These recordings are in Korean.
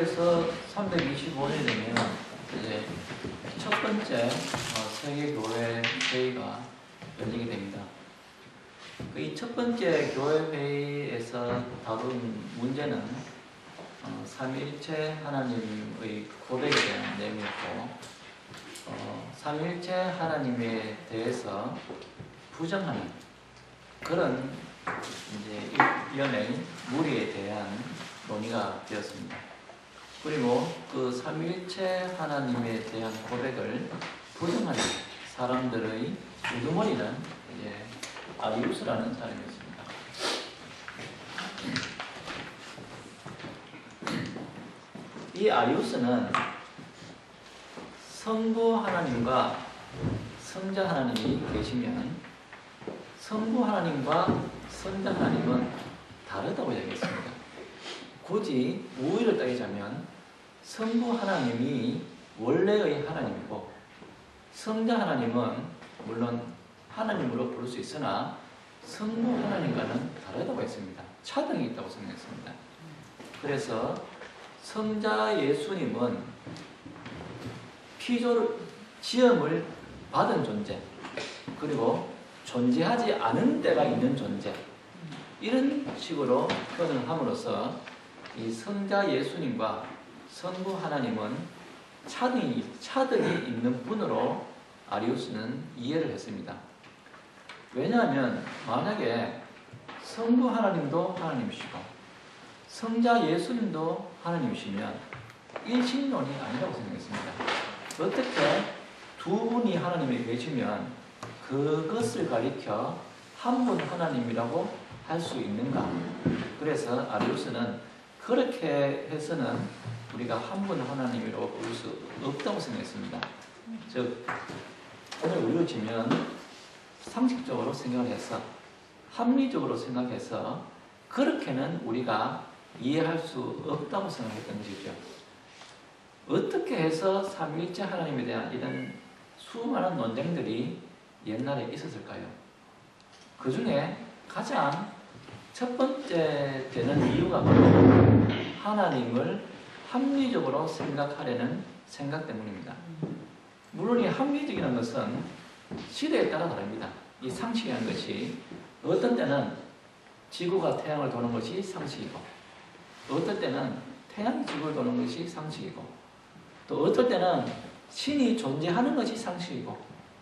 그래서 325년이 되면 이제 첫 번째 세계교회 회의가 열리게 됩니다. 이 첫 번째 교회 회의에서 다룬 문제는 삼위일체 하나님의 고백에 대한 내용이었고, 삼위일체 하나님에 대해서 부정하는 그런 이제 연의 무리에 대한 논의가 되었습니다. 그리고 그 삼위일체 하나님에 대한 고백을 부정하는 사람들의 우두머리는 이제 아리우스라는 사람이었습니다. 이 아리우스는 성부 하나님과 성자 하나님이 계시면 성부 하나님과 성자 하나님은 다르다고 얘기했습니다. 굳이 우위를 따지자면 성부 하나님이 원래의 하나님이고 성자 하나님은 물론 하나님으로 부를 수 있으나 성부 하나님과는 다르다고 했습니다. 차등이 있다고 생각했습니다. 그래서 성자 예수님은 지음을 받은 존재, 그리고 존재하지 않은 때가 있는 존재, 이런 식으로 표현을 함으로써 이 성자 예수님과 성부 하나님은 차등이 있는 분으로 아리우스는 이해를 했습니다. 왜냐하면 만약에 성부 하나님도 하나님이시고 성자 예수님도 하나님이시면 일신론이 아니라고 생각했습니다. 어떻게 두 분이 하나님이 계시면 그것을 가리켜 한 분 하나님이라고 할 수 있는가? 그래서 아리우스는 그렇게 해서는 우리가 한 분 하나님이라고 부를 수 없다고 생각했습니다. 즉, 오늘 이루어지면 상식적으로 생각을 해서 합리적으로 생각해서 그렇게는 우리가 이해할 수 없다고 생각했던 것이죠. 어떻게 해서 삼위일체 하나님에 대한 이런 수많은 논쟁들이 옛날에 있었을까요? 그 중에 가장 첫 번째 되는 이유가 바로 하나님을 합리적으로 생각하려는 생각 때문입니다. 물론 이 합리적이라는 것은 시대에 따라 다릅니다. 이 상식이라는 것이 어떤 때는 지구가 태양을 도는 것이 상식이고, 어떨 때는 태양이 지구를 도는 것이 상식이고, 또 어떨 때는 신이 존재하는 것이 상식이고,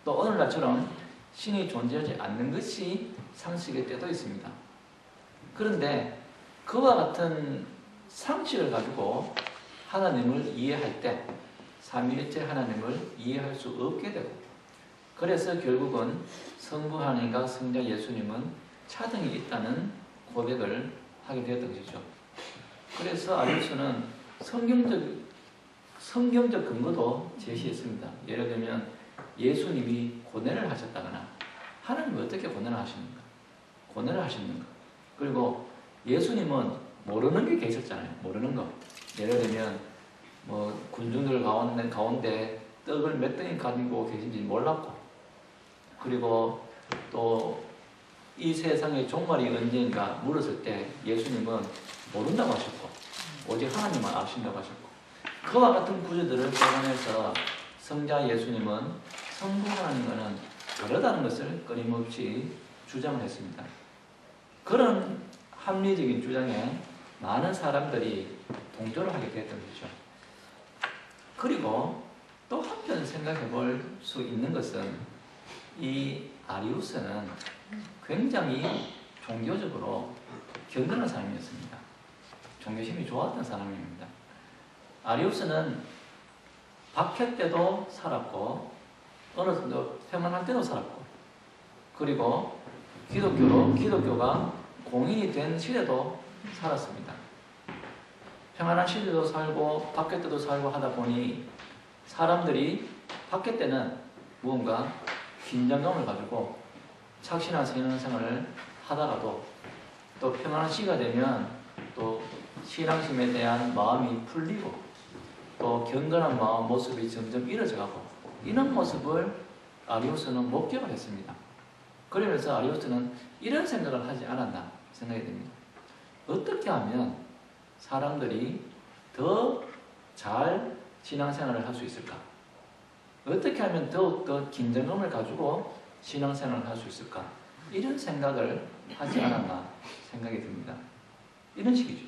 또 오늘날처럼 신이 존재하지 않는 것이 상식일 때도 있습니다. 그런데 그와 같은 상식을 가지고 하나님을 이해할 때 삼위일체 하나님을 이해할 수 없게 되고, 그래서 결국은 성부 하나님과 성자 예수님은 차등이 있다는 고백을 하게 되었던 것이죠. 그래서 아리우스는 성경적 근거도 제시했습니다. 예를 들면 예수님이 고뇌를 하셨다거나 하나님이 어떻게 고뇌를 하시는가? 고뇌를 하셨는가? 그리고 예수님은 모르는 게 계셨잖아요. 모르는 거. 예를 들면 군중들 가운데 떡을 몇 등이 가지고 계신지 몰랐고, 그리고 또 이 세상의 종말이 언제인가 물었을 때 예수님은 모른다고 하셨고 오직 하나님만 아신다고 하셨고, 그와 같은 구조들을 포함해서 성자 예수님은 성부 하나님과는 다르다는 것을 끊임없이 주장을 했습니다. 그런 합리적인 주장에 많은 사람들이 동조를 하게 됐던 것이죠. 그리고 또 한편 생각해 볼 수 있는 것은 이 아리우스는 굉장히 종교적으로 견고한 사람이었습니다. 종교심이 좋았던 사람입니다. 아리우스는 박해 때도 살았고 어느 정도 평안할 때도 살았고, 그리고 기독교가 공인이 된 시대도 살았습니다. 평안한 시대도 살고 박해 때도 살고 하다 보니 사람들이 박해 때는 무언가 긴장감을 가지고 착신한 신앙생활을 하다가도 또 평안한 시기가 되면 또 신앙심에 대한 마음이 풀리고 또 경건한 마음 모습이 점점 이루어져가고, 이런 모습을 아리우스는 목격을 했습니다. 그러면서 아리우스는 이런 생각을 하지 않았나 생각이 됩니다. 어떻게 하면 사람들이 더 잘 신앙생활을 할 수 있을까? 어떻게 하면 더욱더 긴장감을 가지고 신앙생활을 할 수 있을까? 이런 생각을 하지 않았나 생각이 듭니다. 이런 식이죠.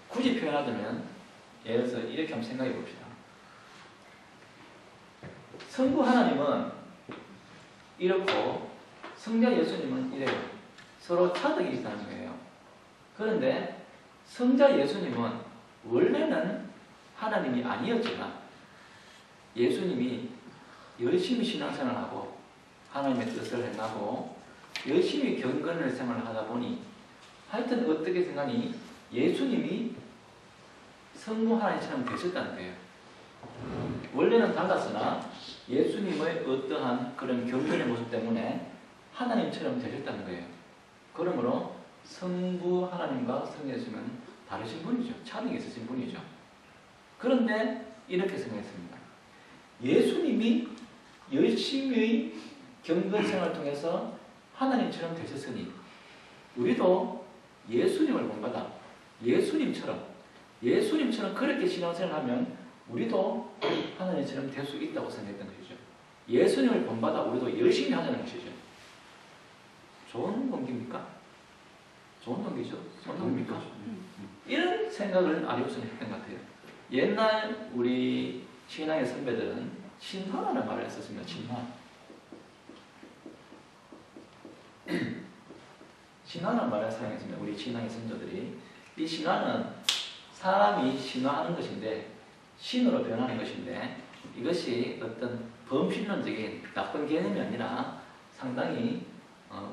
굳이 표현하자면 예를 들어서 이렇게 한번 생각해 봅시다. 성부 하나님은 이렇고 성자 예수님은 이래요. 서로 차등이 있다는 거예요. 그런데 성자 예수님은 원래는 하나님이 아니었지만 예수님이 열심히 신앙생활하고 하나님의 뜻을 행하고 열심히 경건을 생활하다 보니 하여튼 어떻게 생각하니 예수님이 성부 하나님처럼 되셨다는 거예요. 원래는 달랐으나 예수님의 어떠한 그런 경건의 모습 때문에 하나님처럼 되셨다는 거예요. 그러므로 성부 하나님과 성자 예수님은 다르신 분이죠. 차등이 있으신 분이죠. 그런데 이렇게 생각했습니다. 예수님이 열심히 경건 생활을 통해서 하나님처럼 되셨으니 우리도 예수님을 본받아 예수님처럼 그렇게 신앙생활을 하면 우리도 하나님처럼 될 수 있다고 생각했던 것이죠. 예수님을 본받아 우리도 열심히 하자는 것이죠. 좋은 동기입니까? 좋은 동기죠. 좋은 동기입니까? 이런 생각을 아리우스는 했던 것 같아요. 옛날 우리 신앙의 선배들은 신화라는 말을 했었습니다. 신화. 신화라는 말을 사용했습니다. 우리 신앙의 선조들이. 이 신화는 사람이 신화하는 것인데 신으로 변하는 것인데 이것이 어떤 범신론적인 나쁜 개념이 아니라 상당히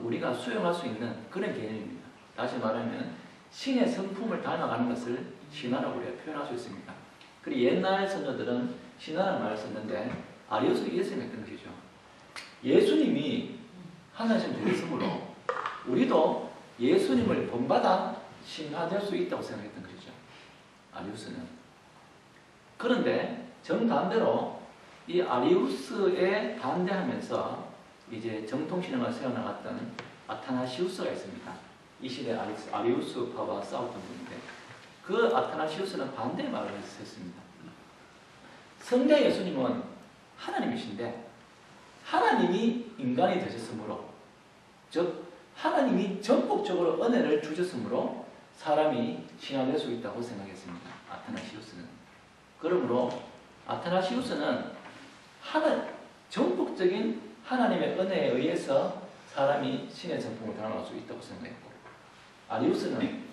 우리가 수용할 수 있는 그런 개념입니다. 다시 말하면 신의 성품을 닮아가는 것을 신화라고 우리가 표현할 수 있습니다. 그리고 옛날 선조들은 신화라는 말을 썼는데 아리우스는 이렇게 생각했던 것이죠. 예수님이 하나님 되셨으므로 우리도 예수님을 본받아 신화될 수 있다고 생각했던 것이죠. 아리우스는. 그런데 정반대로 이 아리우스에 반대하면서 이제 정통신앙을 세워나갔던 아타나시우스가 있습니다. 이 시대 아리우스파와 싸웠던 분인데 그 아타나시우스는 반대의 말을 했습니다. 성자 예수님은 하나님이신데 하나님이 인간이 되셨으므로 즉 하나님이 전폭적으로 은혜를 주셨으므로 사람이 신화될 수 있다고 생각했습니다. 아타나시우스는. 그러므로 아타나시우스는 전폭적인 하나님의 은혜에 의해서 사람이 신의 전통을 닮아갈 수 있다고 생각했고 아리우스는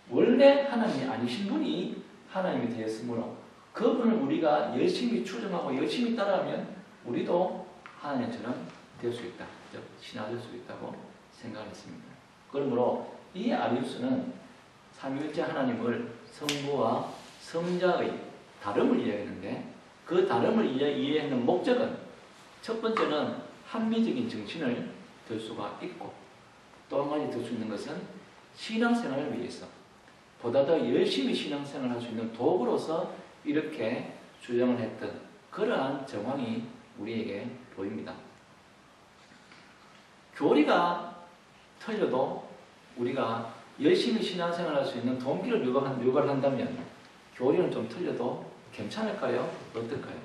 원래 하나님이 아니신 분이 하나님이 되었으므로 그분을 우리가 열심히 추종하고 열심히 따라하면 우리도 하나님처럼 될 수 있다. 즉 신화될 수 있다고 생각했습니다. 그러므로 이 아리우스는 삼위일체 하나님을 성부와 성자의 다름을 이야기했는데 그 다름을 이해하는 목적은 첫 번째는 합리적인 정신을 들 수가 있고 또 한 가지 들 수 있는 것은 신앙생활을 위해서 보다 더 열심히 신앙생활을 할 수 있는 도구로서 이렇게 주장을 했던 그러한 정황이 우리에게 보입니다. 교리가 틀려도 우리가 열심히 신앙생활을 할 수 있는 동기를 요구를 한다면 교리는 좀 틀려도 괜찮을까요? 어떨까요?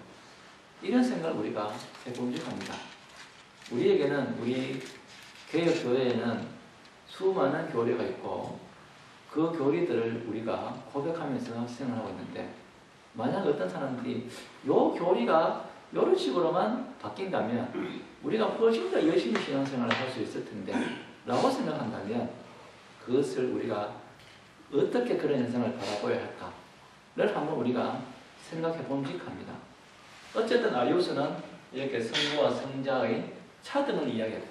이런 생각을 우리가 해보길 합니다. 우리에게는 우리 개혁교회에는 수많은 교리가 있고 그 교리들을 우리가 고백하면서 생활하고 있는데 만약 어떤 사람들이 요 교리가 이런 식으로만 바뀐다면 우리가 훨씬 더 열심히 신앙생활을 할 수 있을 텐데 라고 생각한다면 그것을 우리가 어떻게 그런 현상을 바라보아야 할까를 한번 우리가 생각해 봄직합니다. 어쨌든 아리우스는 이렇게 성부와 성자의 차등을 이야기했고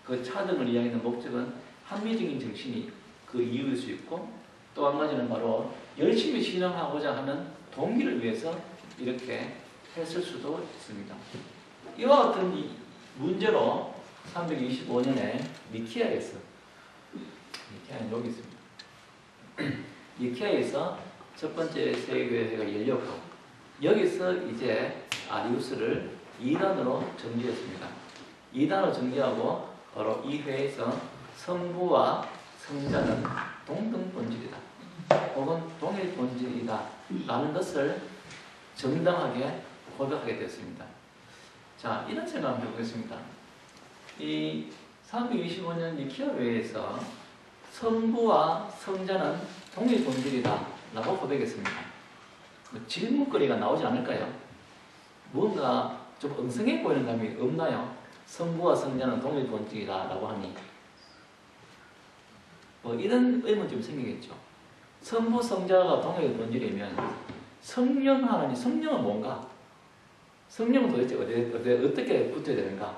그 차등을 이야기하는 목적은 합리적인 정신이 그 이유일 수 있고 또 한 가지는 바로 열심히 신앙하고자 하는 동기를 위해서 이렇게 했을 수도 있습니다. 이와 같은 이 문제로 325년에 니케아에서 니케아는 여기 있습니다. 니케아에서 첫 번째 세계교회가 열렸고 여기서 이제 아리우스를 이단으로 정지했습니다. 이단으로 정지하고 바로 이 회에서 성부와 성자는 동등본질이다. 혹은 동일 본질이다 라는 것을 정당하게 고백하게 됐습니다. 자, 이런 생각 한번 해보겠습니다. 이 325년 니케아 회의에서 성부와 성자는 동일 본질이다 라고 고백했습니다. 질문거리가 나오지 않을까요? 뭔가 좀 엉성해 보이는 감이 없나요? 성부와 성자는 동일 본질이다 라고 하니 이런 의문 좀 생기겠죠. 성부, 성자가 동일 본질이면 성령 하나님, 성령은 뭔가? 성령은 도대체 어떻게 붙어야 되는가?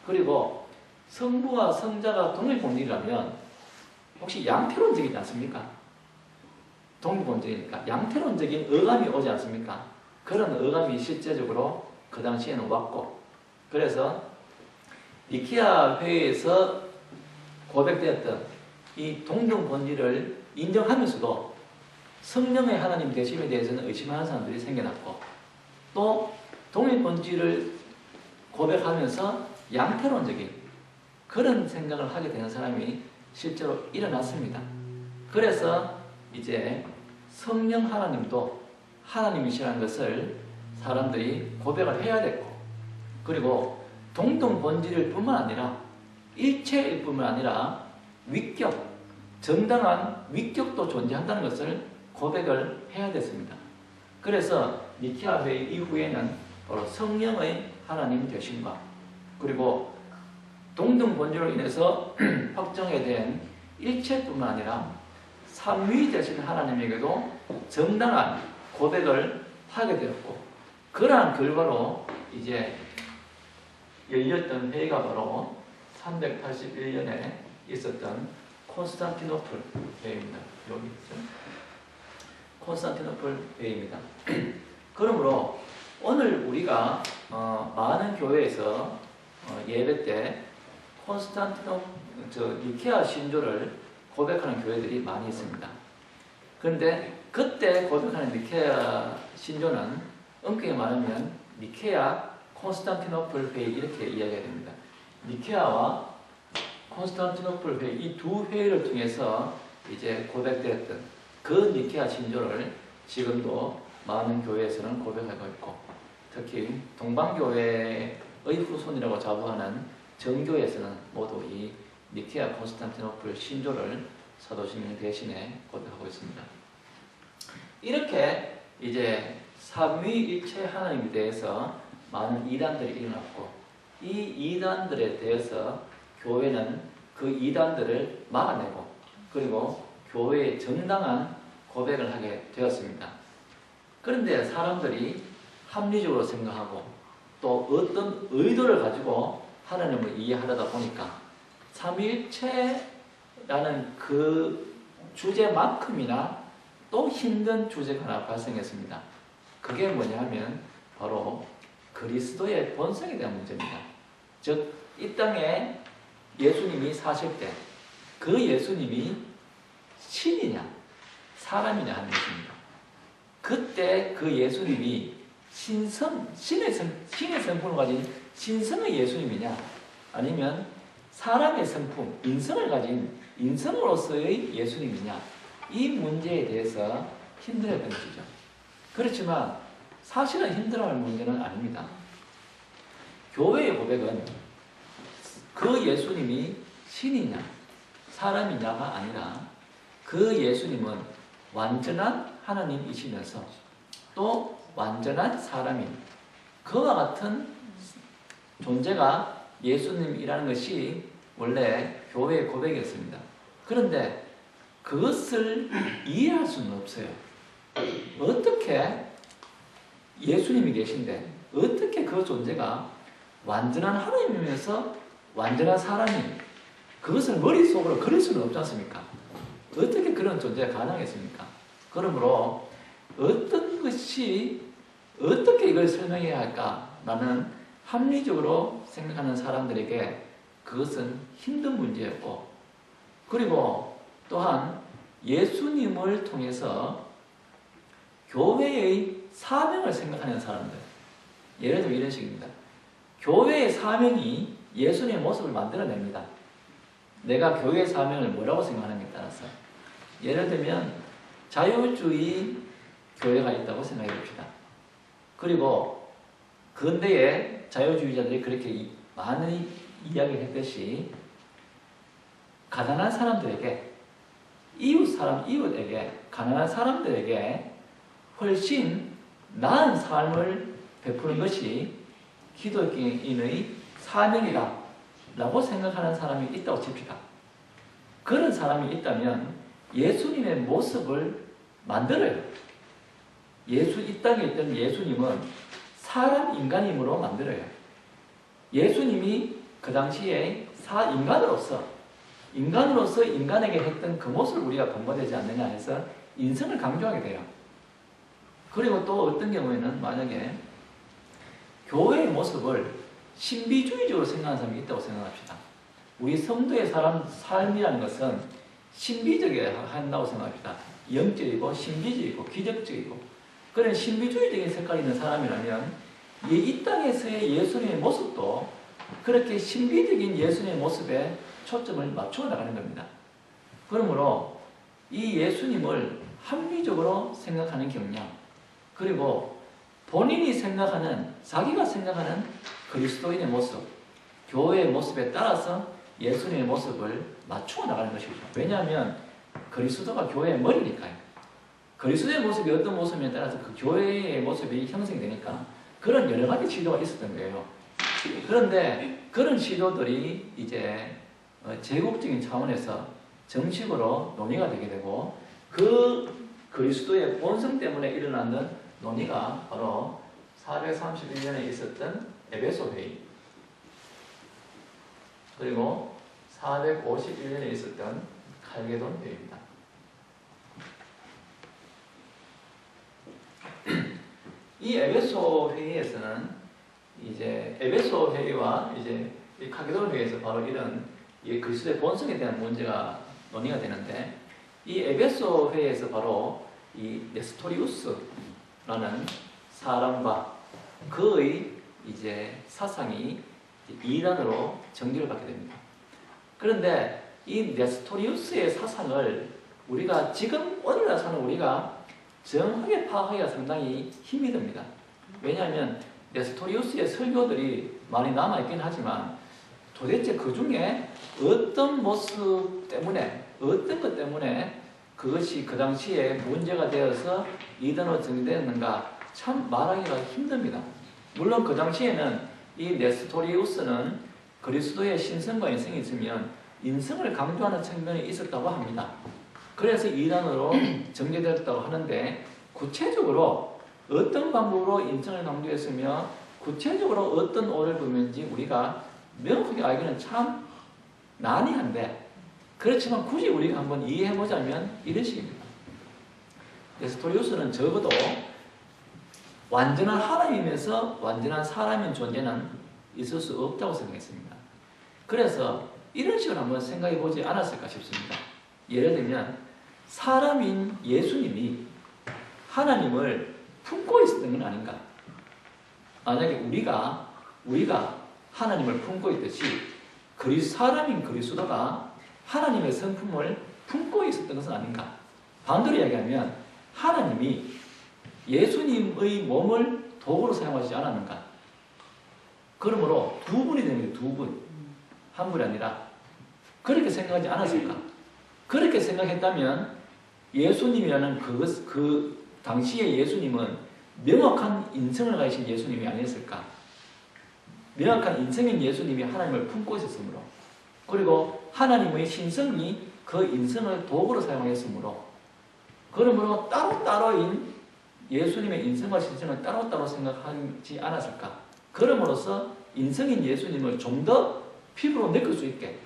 그리고 성부와 성자가 동일 본질이라면 혹시 양태론적이지 않습니까? 동일 본질이니까 양태론적인 어감이 오지 않습니까? 그런 어감이 실제적으로 그 당시에는 왔고, 그래서 니케아 회의에서 고백되었던 이 동등 본질을 인정하면서도 성령의 하나님 되심에 대해서는 의심하는 사람들이 생겨났고, 또 동일 본질을 고백하면서 양태론적인 그런 생각을 하게 되는 사람이 실제로 일어났습니다. 그래서 이제 성령 하나님도 하나님이시라는 것을 사람들이 고백을 해야 됐고, 그리고 동등 본질일 뿐만 아니라 일체일 뿐만 아니라 위격, 정당한 위격도 존재한다는 것을 고백을 해야 됐습니다. 그래서 니케아 회의 이후에는 바로 성령의 하나님 되심과, 그리고 동등 본질로 인해서 확정이 된 일체뿐만 아니라 삼위 되신 하나님에게도 정당한 고백을 하게 되었고, 그러한 결과로 이제 열렸던 회의가 바로 381년에 있었던 콘스탄티노플 회의입니다. 여기 있죠. 콘스탄티노플 회의입니다. 그러므로 오늘 우리가 많은 교회에서 예배 때 니케아 신조를 고백하는 교회들이 많이 있습니다. 그런데 그때 고백하는 니케아 신조는 엄격히 말하면 니케아 콘스탄티노플 회의 이렇게 이야기해야 됩니다. 니케아와 콘스탄티노플 회의 이 두 회의를 통해서 이제 고백되었던 그 니케아 신조를 지금도 많은 교회에서는 고백하고 있고, 특히 동방교회의 후손이라고 자부하는 정교에서는 모두 이 니케아 콘스탄티노플 신조를 사도신경 대신에 고백하고 있습니다. 이렇게 이제 삼위일체 하나님에 대해서 많은 이단들이 일어났고, 이 이단들에 대해서 교회는 그 이단들을 막아내고, 그리고 교회의 정당한 고백을 하게 되었습니다. 그런데 사람들이 합리적으로 생각하고 또 어떤 의도를 가지고 하나님을 이해하려다 보니까 삼위일체라는 그 주제만큼이나 또 힘든 주제가 하나 발생했습니다. 그게 뭐냐 하면 바로 그리스도의 본성에 대한 문제입니다. 즉, 이 땅에 예수님이 사실 때 그 예수님이 신이냐 사람이냐 하는 것입니다. 그때 그 예수님이 신의 성품을 가진 신성의 예수님이냐, 아니면 사람의 성품, 인성을 가진 인성으로서의 예수님이냐, 이 문제에 대해서 힘들었던 것이죠. 그렇지만 사실은 힘들어할 문제는 아닙니다. 교회의 고백은 그 예수님이 신이냐 사람이냐가 아니라 그 예수님은 완전한 하나님이시면서 또 완전한 사람인 그와 같은 존재가 예수님이라는 것이 원래 교회의 고백이었습니다. 그런데 그것을 이해할 수는 없어요. 어떻게 예수님이 계신데 어떻게 그 존재가 완전한 하나님이면서 완전한 사람인 그것을 머릿속으로 그릴 수는 없지 않습니까? 어떻게 그런 존재가 가능했습니까? 그러므로 어떤 것이 어떻게 이걸 설명해야 할까라는 합리적으로 생각하는 사람들에게 그것은 힘든 문제였고, 그리고 또한 예수님을 통해서 교회의 사명을 생각하는 사람들, 예를 들면 이런 식입니다. 교회의 사명이 예수님의 모습을 만들어냅니다. 내가 교회의 사명을 뭐라고 생각하느냐에 따라서, 예를 들면 자유주의 교회가 있다고 생각해 봅시다. 그리고 근대의 자유주의자들이 그렇게 많은 이야기를 했듯이 가난한 사람들에게 이웃에게 가난한 사람들에게 훨씬 나은 삶을 베푸는 것이 기독교인의 사명이다 라고 생각하는 사람이 있다고 칩시다. 그런 사람이 있다면 예수님의 모습을 만들어요. 이 땅에 있던 예수님은 사람 인간임으로 만들어요. 예수님이 그 당시에 인간으로서 인간에게 했던 그 모습을 우리가 본받지 않느냐 해서 인성을 강조하게 돼요. 그리고 또 어떤 경우에는 만약에 교회의 모습을 신비주의적으로 생각하는 사람이 있다고 생각합시다. 우리 성도의 삶이라는 것은 신비적이어야 한다고 생각합시다. 영적이고 신비적이고 기적적이고 그런 신비주의적인 색깔이 있는 사람이라면 이 땅에서의 예수님의 모습도 그렇게 신비적인 예수님의 모습에 초점을 맞추어 나가는 겁니다. 그러므로 이 예수님을 합리적으로 생각하는 경향, 그리고 본인이 자기가 생각하는 그리스도인의 모습, 교회의 모습에 따라서 예수님의 모습을 맞추어 나가는 것이죠. 왜냐하면 그리스도가 교회의 머리니까요. 그리스도의 모습이 어떤 모습에 따라서 그 교회의 모습이 형성되니까 그런 여러 가지 시도가 있었던 거예요. 그런데 그런 시도들이 이제 제국적인 차원에서 정식으로 논의가 되게 되고 그 그리스도의 본성 때문에 일어나는 논의가 바로 431년에 있었던 에베소 회의, 그리고 451년에 있었던 칼게돈 회의입니다. 이 에베소 회의에서는 이제 에베소 회의와 이제 이 칼게돈 회의에서 바로 이런 이 그리스도의 본성에 대한 문제가 논의가 되는데, 이 에베소 회의에서 바로 이 네스토리우스라는 사람과 그의 이제 사상이 이단으로 정죄를 받게 됩니다. 그런데 이 네스토리우스의 사상을 우리가 지금 오늘날 사는 우리가 정확하게 파악하기가 상당히 힘이 듭니다. 왜냐하면 네스토리우스의 설교들이 많이 남아있긴 하지만 도대체 그 중에 어떤 모습 때문에, 어떤 것 때문에 그것이 그 당시에 문제가 되어서 이단으로 정죄되었는가 참 말하기가 힘듭니다. 물론 그 당시에는 이 네스토리우스는 그리스도의 신성과 인성이 있으면 인성을 강조하는 측면이 있었다고 합니다. 그래서 이단으로 정죄되었다고 하는데, 구체적으로 어떤 방법으로 인성을 강조했으며 구체적으로 어떤 오를 보면지 우리가 명확하게 알기는 참 난해한데, 그렇지만 굳이 우리가 한번 이해해보자면 이런 식입니다. 네스토리우스는 적어도 완전한 하나님이면서 완전한 사람인 존재는 있을 수 없다고 생각했습니다. 그래서 이런 식으로 한번 생각해 보지 않았을까 싶습니다. 예를 들면 사람인 예수님이 하나님을 품고 있었던 건 아닌가? 만약에 우리가 하나님을 품고 있듯이 사람인 그리스도가 하나님의 성품을 품고 있었던 것은 아닌가? 반대로 이야기하면 하나님이 예수님의 몸을 도구로 사용하지 않았는가? 그러므로 두 분이 되는 게 두 분, 한 분이 아니라 그렇게 생각하지 않았을까? 그렇게 생각했다면 예수님이라는 그 당시의 예수님은 명확한 인성을 가지신 예수님이 아니었을까? 명확한 인성인 예수님이 하나님을 품고 있었으므로, 그리고 하나님의 신성이 그 인성을 도구로 사용했으므로, 그러므로 따로따로인 예수님의 인성과 신성을 따로따로 생각하지 않았을까? 그럼으로써 인성인 예수님을 좀 더 피부로 느낄 수 있게,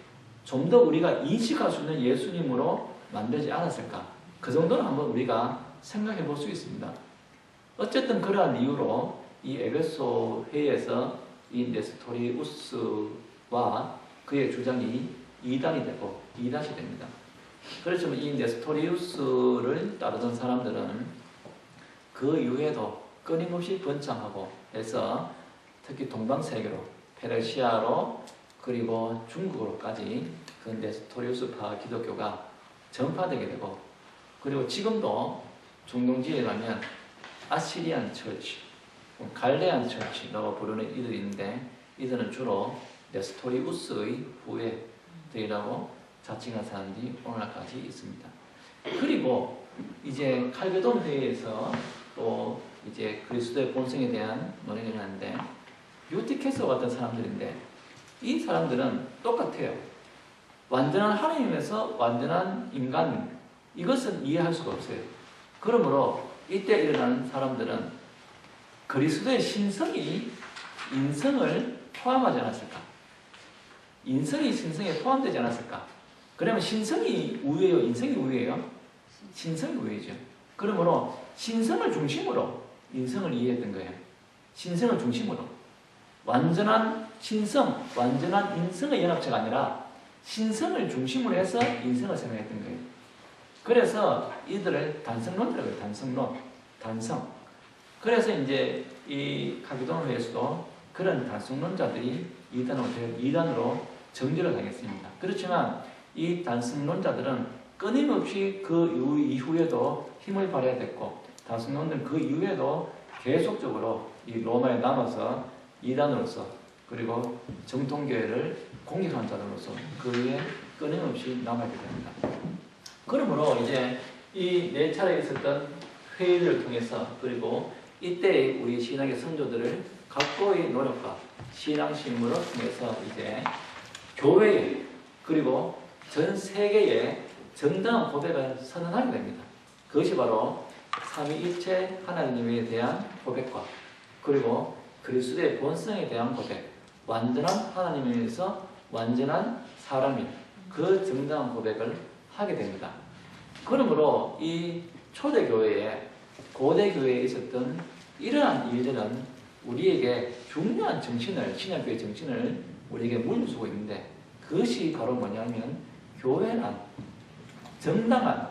좀 더 우리가 인식할 수 있는 예수님으로 만들지 않았을까? 그 정도는 한번 우리가 생각해 볼 수 있습니다. 어쨌든 그러한 이유로 이 에베소 회의에서 이 네스토리우스와 그의 주장이 이단이 되고 이단이 됩니다. 그렇지만 이 네스토리우스를 따르던 사람들은 그 이후에도 끊임없이 번창하고 해서 특히 동방세계로, 페르시아로, 그리고 중국으로까지 그 네스토리우스파 기독교가 전파되게 되고, 그리고 지금도 중동지에 가면 아시리안 처치, 갈레안 처치라고 부르는 이들이 있는데 이들은 주로 네스토리우스의 후예들이라고 자칭한 사람들이 오늘날까지 있습니다. 그리고 이제 칼베돈 회의에서 또 이제 그리스도의 본성에 대한 논의를 하는데 유티케스 같은 사람들인데 이 사람들은 똑같아요. 완전한 하나님에서 완전한 인간, 이것은 이해할 수가 없어요. 그러므로 이때 일어나는 사람들은 그리스도의 신성이 인성을 포함하지 않았을까? 인성이 신성에 포함되지 않았을까? 그러면 신성이 우위예요? 인성이 우위예요? 신성이 우위죠. 그러므로 신성을 중심으로 인성을 이해했던 거예요. 신성을 중심으로. 완전한 신성, 완전한 인성의 연합체가 아니라 신성을 중심으로 해서 인성을 생각했던 거예요. 그래서 이들을 단성론이라고 해요. 단성론. 단성. 그래서 이제 이 칼비도노회에서도 그런 단성론자들이 이단으로 정죄를 당했습니다. 그렇지만 이 단성론자들은 끊임없이 그 이후에도 힘을 발휘해야 됐고 단성론들은 그 이후에도 계속적으로 이 로마에 남아서 이단으로서 그리고 정통교회를 공격한 자들로서 그 위에 끊임없이 남아있게 됩니다. 그러므로 이제 이 네 차례 있었던 회의를 통해서 그리고 이때의 우리 신학의 선조들을 각고의 노력과 신앙심으로 통해서 이제 교회에 그리고 전 세계에 정당한 고백을 선언하게 됩니다. 그것이 바로 삼위일체 하나님에 대한 고백과 그리고 그리스도의 본성에 대한 고백, 완전한 하나님에서 완전한 사람인 그 정당한 고백을 하게 됩니다. 그러므로 이 초대교회에 고대교회에 있었던 이러한 일들은 우리에게 중요한 정신을, 신약교회 정신을 우리에게 물려주고 있는데 그것이 바로 뭐냐면 교회란 정당한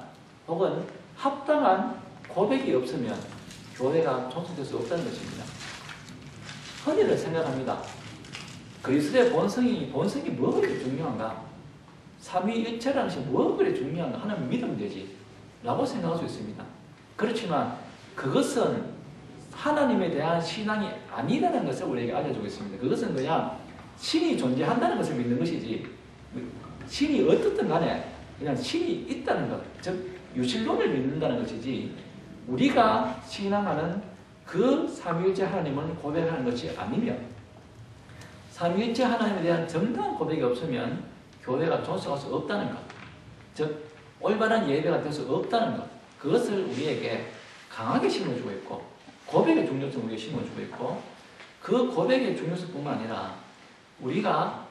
혹은 합당한 고백이 없으면 교회가 존속될 수 없다는 것입니다. 흔히들 생각합니다. 그리스도의 본성이 뭐가 그렇게 중요한가? 삼위일체라는 것이 뭐가 그렇게 중요한가? 하나님 믿으면 되지 라고 생각할 수 있습니다. 그렇지만 그것은 하나님에 대한 신앙이 아니라는 것을 우리에게 알려주고 있습니다. 그것은 그냥 신이 존재한다는 것을 믿는 것이지 신이 어떻든 간에 그냥 신이 있다는 것, 즉 유실론을 믿는다는 것이지 우리가 신앙하는 그 삼위일체 하나님을 고백하는 것이 아니면 삼위일체 하나님에 대한 정당한 고백이 없으면 교회가 존속할 수 없다는 것, 즉 올바른 예배가 될 수 없다는 것, 그것을 우리에게 강하게 심어주고 있고 고백의 중요성을 우리에게 심어주고 있고 그 고백의 중요성뿐만 아니라 우리가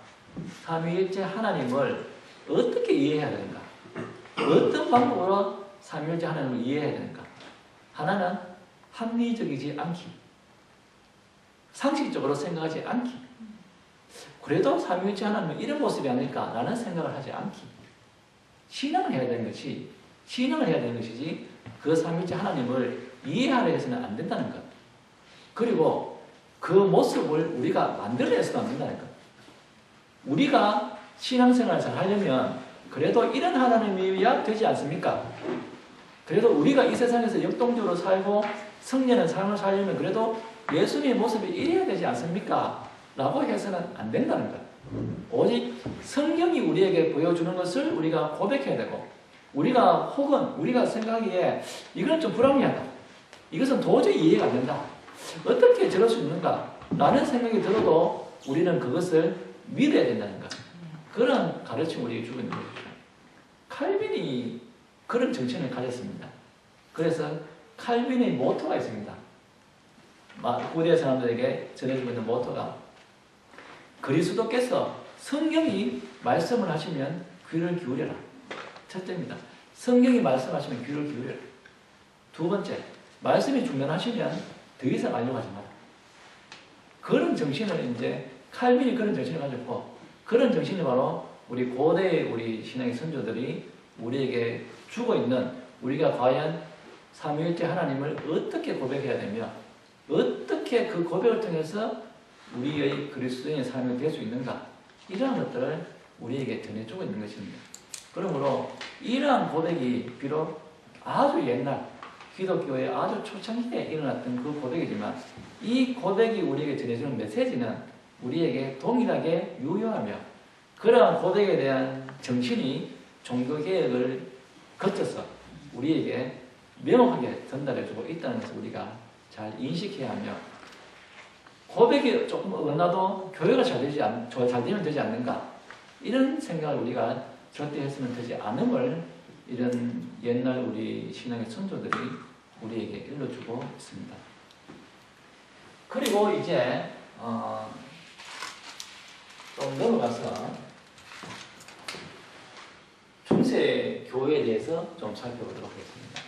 삼위일체 하나님을 어떻게 이해해야 되는가, 어떤 방법으로 삼위일체 하나님을 이해해야 되는가. 하나는 합리적이지 않기, 상식적으로 생각하지 않기, 그래도 삼위일체 하나님은 이런 모습이 아닐까라는 생각을 하지 않기. 신앙을 해야 되는 것이 그 삼위일체 하나님을 이해하려 해서는 안 된다는 것. 그리고 그 모습을 우리가 만들어내서도 안 된다는 것. 우리가 신앙생활을 잘 하려면 그래도 이런 하나님이어야 되지 않습니까? 그래도 우리가 이 세상에서 역동적으로 살고 성령의 삶을 살려면 그래도 예수님의 모습이 이래야 되지 않습니까? 라고 해서는 안 된다는 것. 오직 성경이 우리에게 보여주는 것을 우리가 고백해야 되고 우리가 생각하기에 이건 좀 불합리하다. 이것은 도저히 이해가 안 된다. 어떻게 저럴 수 있는가? 라는 생각이 들어도 우리는 그것을 믿어야 된다는 것. 그런 가르침을 우리에게 주고 있는 것이죠. 칼빈이 그런 정신을 가졌습니다. 그래서 칼빈의 모토가 있습니다. 후대 사람들에게 전해주고 있는 모토가 그리스도께서 성경이 말씀을 하시면 귀를 기울여라. 첫째입니다. 성경이 말씀하시면 귀를 기울여라. 두 번째, 말씀이 중단하시면 더 이상 알려하지 마라. 그런 정신을 이제 칼빈이 그런 정신을 가졌고 그런 정신이 바로 우리 고대의 우리 신앙의 선조들이 우리에게 주고 있는 우리가 과연 삼위일체 하나님을 어떻게 고백해야 되며 어떻게 그 고백을 통해서 우리의 그리스도인의 삶이 될 수 있는가 이러한 것들을 우리에게 전해주고 있는 것입니다. 그러므로 이러한 고백이 비록 아주 옛날 기독교의 아주 초창기에 일어났던 그 고백이지만 이 고백이 우리에게 전해주는 메시지는 우리에게 동일하게 유효하며 그러한 고백에 대한 정신이 종교개혁을 거쳐서 우리에게 명확하게 전달해주고 있다는 것을 우리가 잘 인식해야 하며 고백이 조금 어긋나도 교회가 잘 되면 되지 않는가 이런 생각을 우리가 절대 했으면 되지 않음을 이런 옛날 우리 신앙의 선조들이 우리에게 일러주고 있습니다. 그리고 이제 좀 넘어가서 중세 교회에 대해서 좀 살펴보도록 하겠습니다.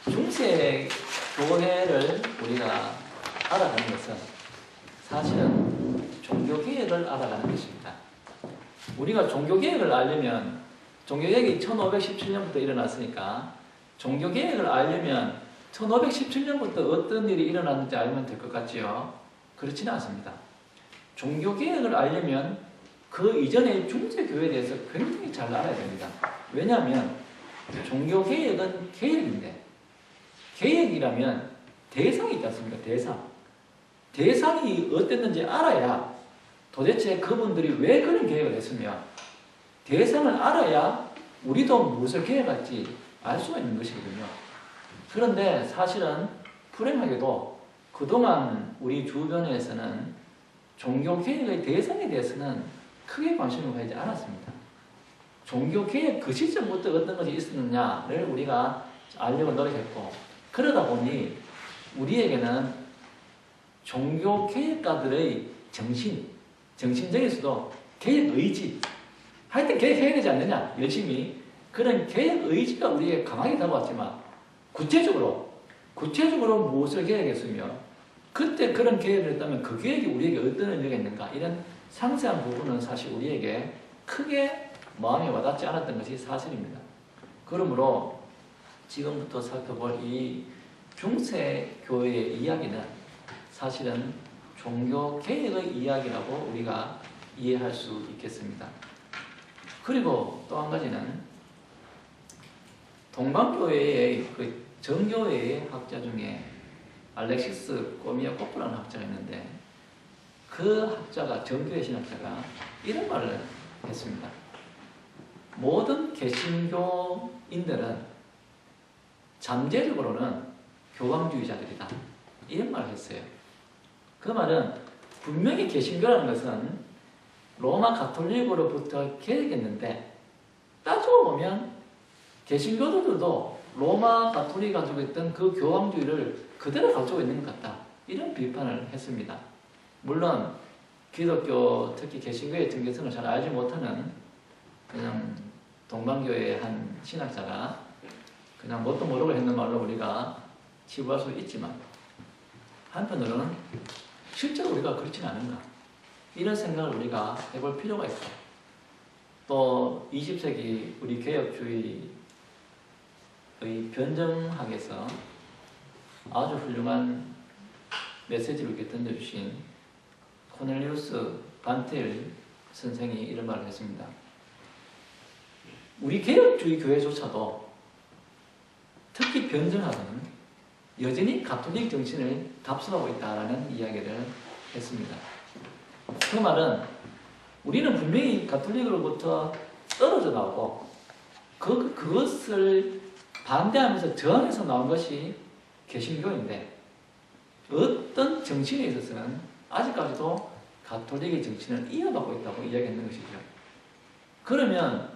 중세 교회를 우리가 알아가는 것은 사실은 종교개혁을 알아가는 것입니다. 우리가 종교개혁을 알려면 종교개혁이 1517년부터 일어났으니까 종교개혁을 알려면 1517년부터 어떤 일이 일어났는지 알면 될 것 같지요? 그렇지는 않습니다. 종교개혁을 알려면 그 이전의 중세교회에 대해서 굉장히 잘 알아야 됩니다. 왜냐하면 종교개혁은 개혁인데 개혁이라면 대상이 있지 않습니까? 대상이 어땠는지 알아야 도대체 그분들이 왜 그런 개혁을 했으며 대상을 알아야 우리도 무엇을 개혁할지 알 수가 있는 것이거든요. 그런데 사실은 불행하게도 그동안 우리 주변에서는 종교개혁의 대상에 대해서는 크게 관심을 가지지 않았습니다. 종교개혁 그 시점부터 어떤 것이 있었느냐를 우리가 알려고 노력했고 그러다 보니 우리에게는 종교개혁가들의 정신적에서도 개혁의지 하여튼 개혁해야 되지 않느냐 열심히 그런 개혁의지가 우리에게 강하게 다가왔지만 구체적으로 무엇을 개혁했으며 그때 그런 계획을 했다면 그 계획이 우리에게 어떤 의미가 있는가 이런 상세한 부분은 사실 우리에게 크게 마음에 와닿지 않았던 것이 사실입니다. 그러므로 지금부터 살펴볼 이 중세교회의 이야기는 사실은 종교개혁의 이야기라고 우리가 이해할 수 있겠습니다. 그리고 또 한 가지는 동방교회의 그 정교회의 학자 중에 알렉시스 꼬미아코프라는 학자가 있는데 그 학자가 정교회 신학자가 이런 말을 했습니다. 모든 개신교인들은 잠재적으로는 교황주의자들이다. 이런 말을 했어요. 그 말은 분명히 개신교라는 것은 로마 가톨릭으로부터 개혁했는데 따지고 보면 개신교들도 로마 가톨릭이 가지고 있던 그 교황주의를 그대로 가지고 있는 것 같다. 이런 비판을 했습니다. 물론 기독교 특히 개신교의 정체성을 잘 알지 못하는 그냥 동방교회의 한 신학자가 그냥 뭣도 모르고 했는 말로 우리가 치부할 수 있지만 한편으로는 실제로 우리가 그렇지는 않은가 이런 생각을 우리가 해볼 필요가 있고 또 20세기 우리 개혁주의의 변정학에서 아주 훌륭한 메시지를 이렇게 던져주신 코넬리우스 반텔 선생이 이런 말을 했습니다. 우리 개혁주의 교회조차도 특히 변정학은 여전히 가톨릭 정신을 답습하고 있다라는 이야기를 했습니다. 그 말은 우리는 분명히 가톨릭으로부터 떨어져 나오고 그것을 반대하면서 저항해서 나온 것이 개신교인데 어떤 정신에 있어서는 아직까지도 가톨릭의 정신을 이어받고 있다고 이야기했는 것이죠. 그러면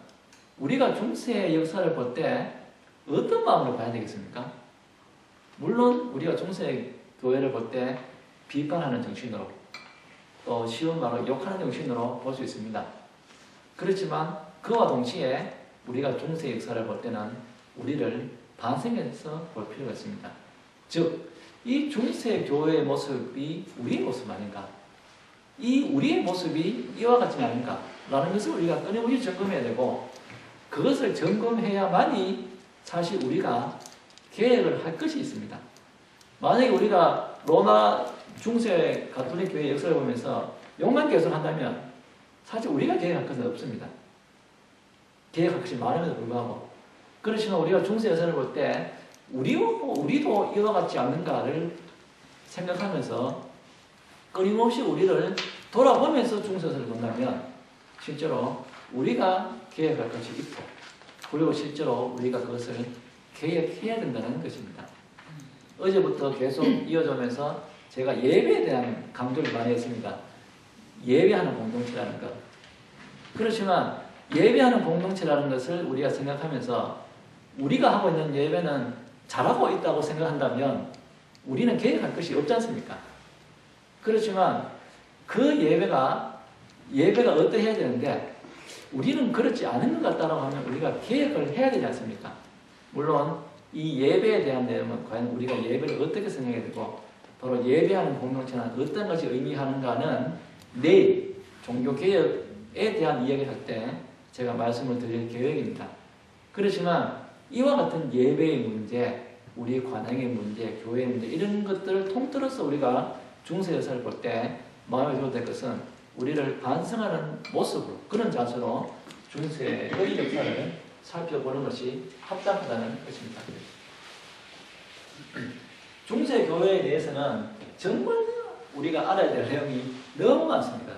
우리가 중세의 역사를 볼 때 어떤 마음으로 봐야 되겠습니까? 물론 우리가 중세 교회를 볼 때 비판하는 정신으로 또 쉬운 말로 욕하는 정신으로 볼 수 있습니다. 그렇지만 그와 동시에 우리가 중세 역사를 볼 때는 우리를 반성해서 볼 필요가 있습니다. 즉, 이 중세 교회의 모습이 우리의 모습 아닌가? 이 우리의 모습이 이와 같지 않은가? 라는 것을 우리가 끊임없이 점검해야 되고 그것을 점검해야만이 사실 우리가 계획을 할 것이 있습니다. 만약에 우리가 로마 중세 가톨릭 교회 역사를 보면서 욕만 계속 한다면 사실 우리가 계획할 것은 없습니다. 계획할 것이 많음에도 불구하고 그렇지만 우리가 중세여사를 볼 때 우리도 이와 같지 않는가를 생각하면서 끊임없이 우리를 돌아보면서 중세여사를 본다면 실제로 우리가 개혁할 것이 있고 그리고 실제로 우리가 그것을 개혁해야 된다는 것입니다. 어제부터 계속 이어져면서 제가 예배에 대한 강조를 많이 했습니다. 예배하는 공동체라는 것. 그렇지만 예배하는 공동체라는 것을 우리가 생각하면서 우리가 하고 있는 예배는 잘하고 있다고 생각한다면 우리는 개혁할 것이 없지 않습니까? 그렇지만 그 예배가 어떠해야 되는데 우리는 그렇지 않은 것 같다고 하면 우리가 개혁을 해야 되지 않습니까? 물론 이 예배에 대한 내용은 과연 우리가 예배를 어떻게 생각해야 되고 바로 예배하는 공동체는 어떤 것이 의미하는가는 내일 종교개혁에 대한 이야기를 할 때 제가 말씀을 드릴 계획입니다. 그렇지만 이와 같은 예배의 문제, 우리 관행의 문제, 교회의 문제 이런 것들을 통틀어서 우리가 중세여사를 볼 때 마음에 들어야 될 것은 우리를 반성하는 모습으로 그런 자세로 중세의 역사를 살펴보는 것이 합당하다는 것입니다. 중세 교회에 대해서는 정말 우리가 알아야 될 내용이 너무 많습니다.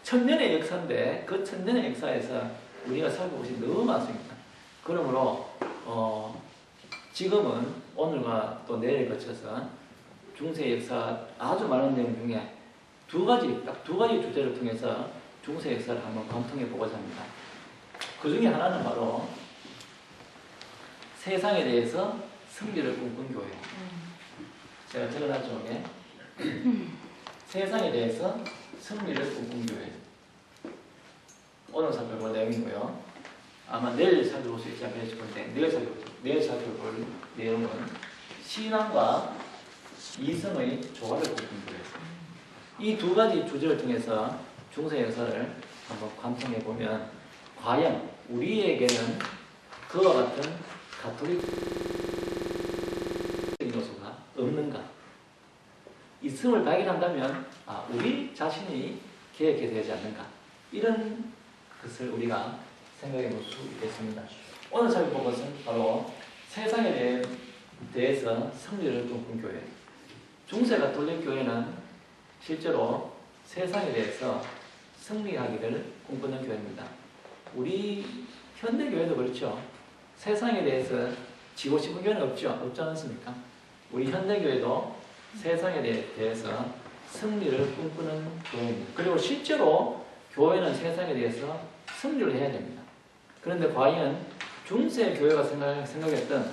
천년의 역사인데 그 천년의 역사에서 우리가 살펴보신 너무 많습니다. 그러므로 지금은 오늘과 또 내일 거쳐서 중세 역사 아주 많은 내용 중에 딱 두 가지 주제를 통해서 중세 역사를 한번 관통해 보고자 합니다. 그 중에 하나는 바로 세상에 대해서 승리를 꿈꾼 교회. 제가 적어놨죠. 세상에 대해서 승리를 꿈꾼 교회. 오늘 살펴볼 내용이고요. 아마 내일 살펴볼 수 있지 않을까 싶은데 내일 살펴볼 내용은 신앙과 이성의 조화를 꿈꾼 교회. 이 두 가지 주제를 통해서 중세 역사를 한번 관통해 보면 과연 우리에게는 그와 같은 가톨릭 요소가 없는가? 있음을 발견한다면 우리 자신이 개혁해야 되지 않는가? 이런 것을 우리가 생각해 볼 수 있겠습니다. 오늘 살펴볼 것은 바로 세상에 대해서 승리를 꿈꾼 교회. 중세 가톨릭 교회는 실제로 세상에 대해서 승리하기를 꿈꾸는 교회입니다. 우리 현대교회도 그렇죠. 세상에 대해서 지고 싶은 교회는 없지 않습니까? 우리 현대교회도 세상에 대해서 승리를 꿈꾸는 교회입니다. 그리고 실제로 교회는 세상에 대해서 승리를 해야 됩니다. 그런데 과연 중세 교회가 생각했던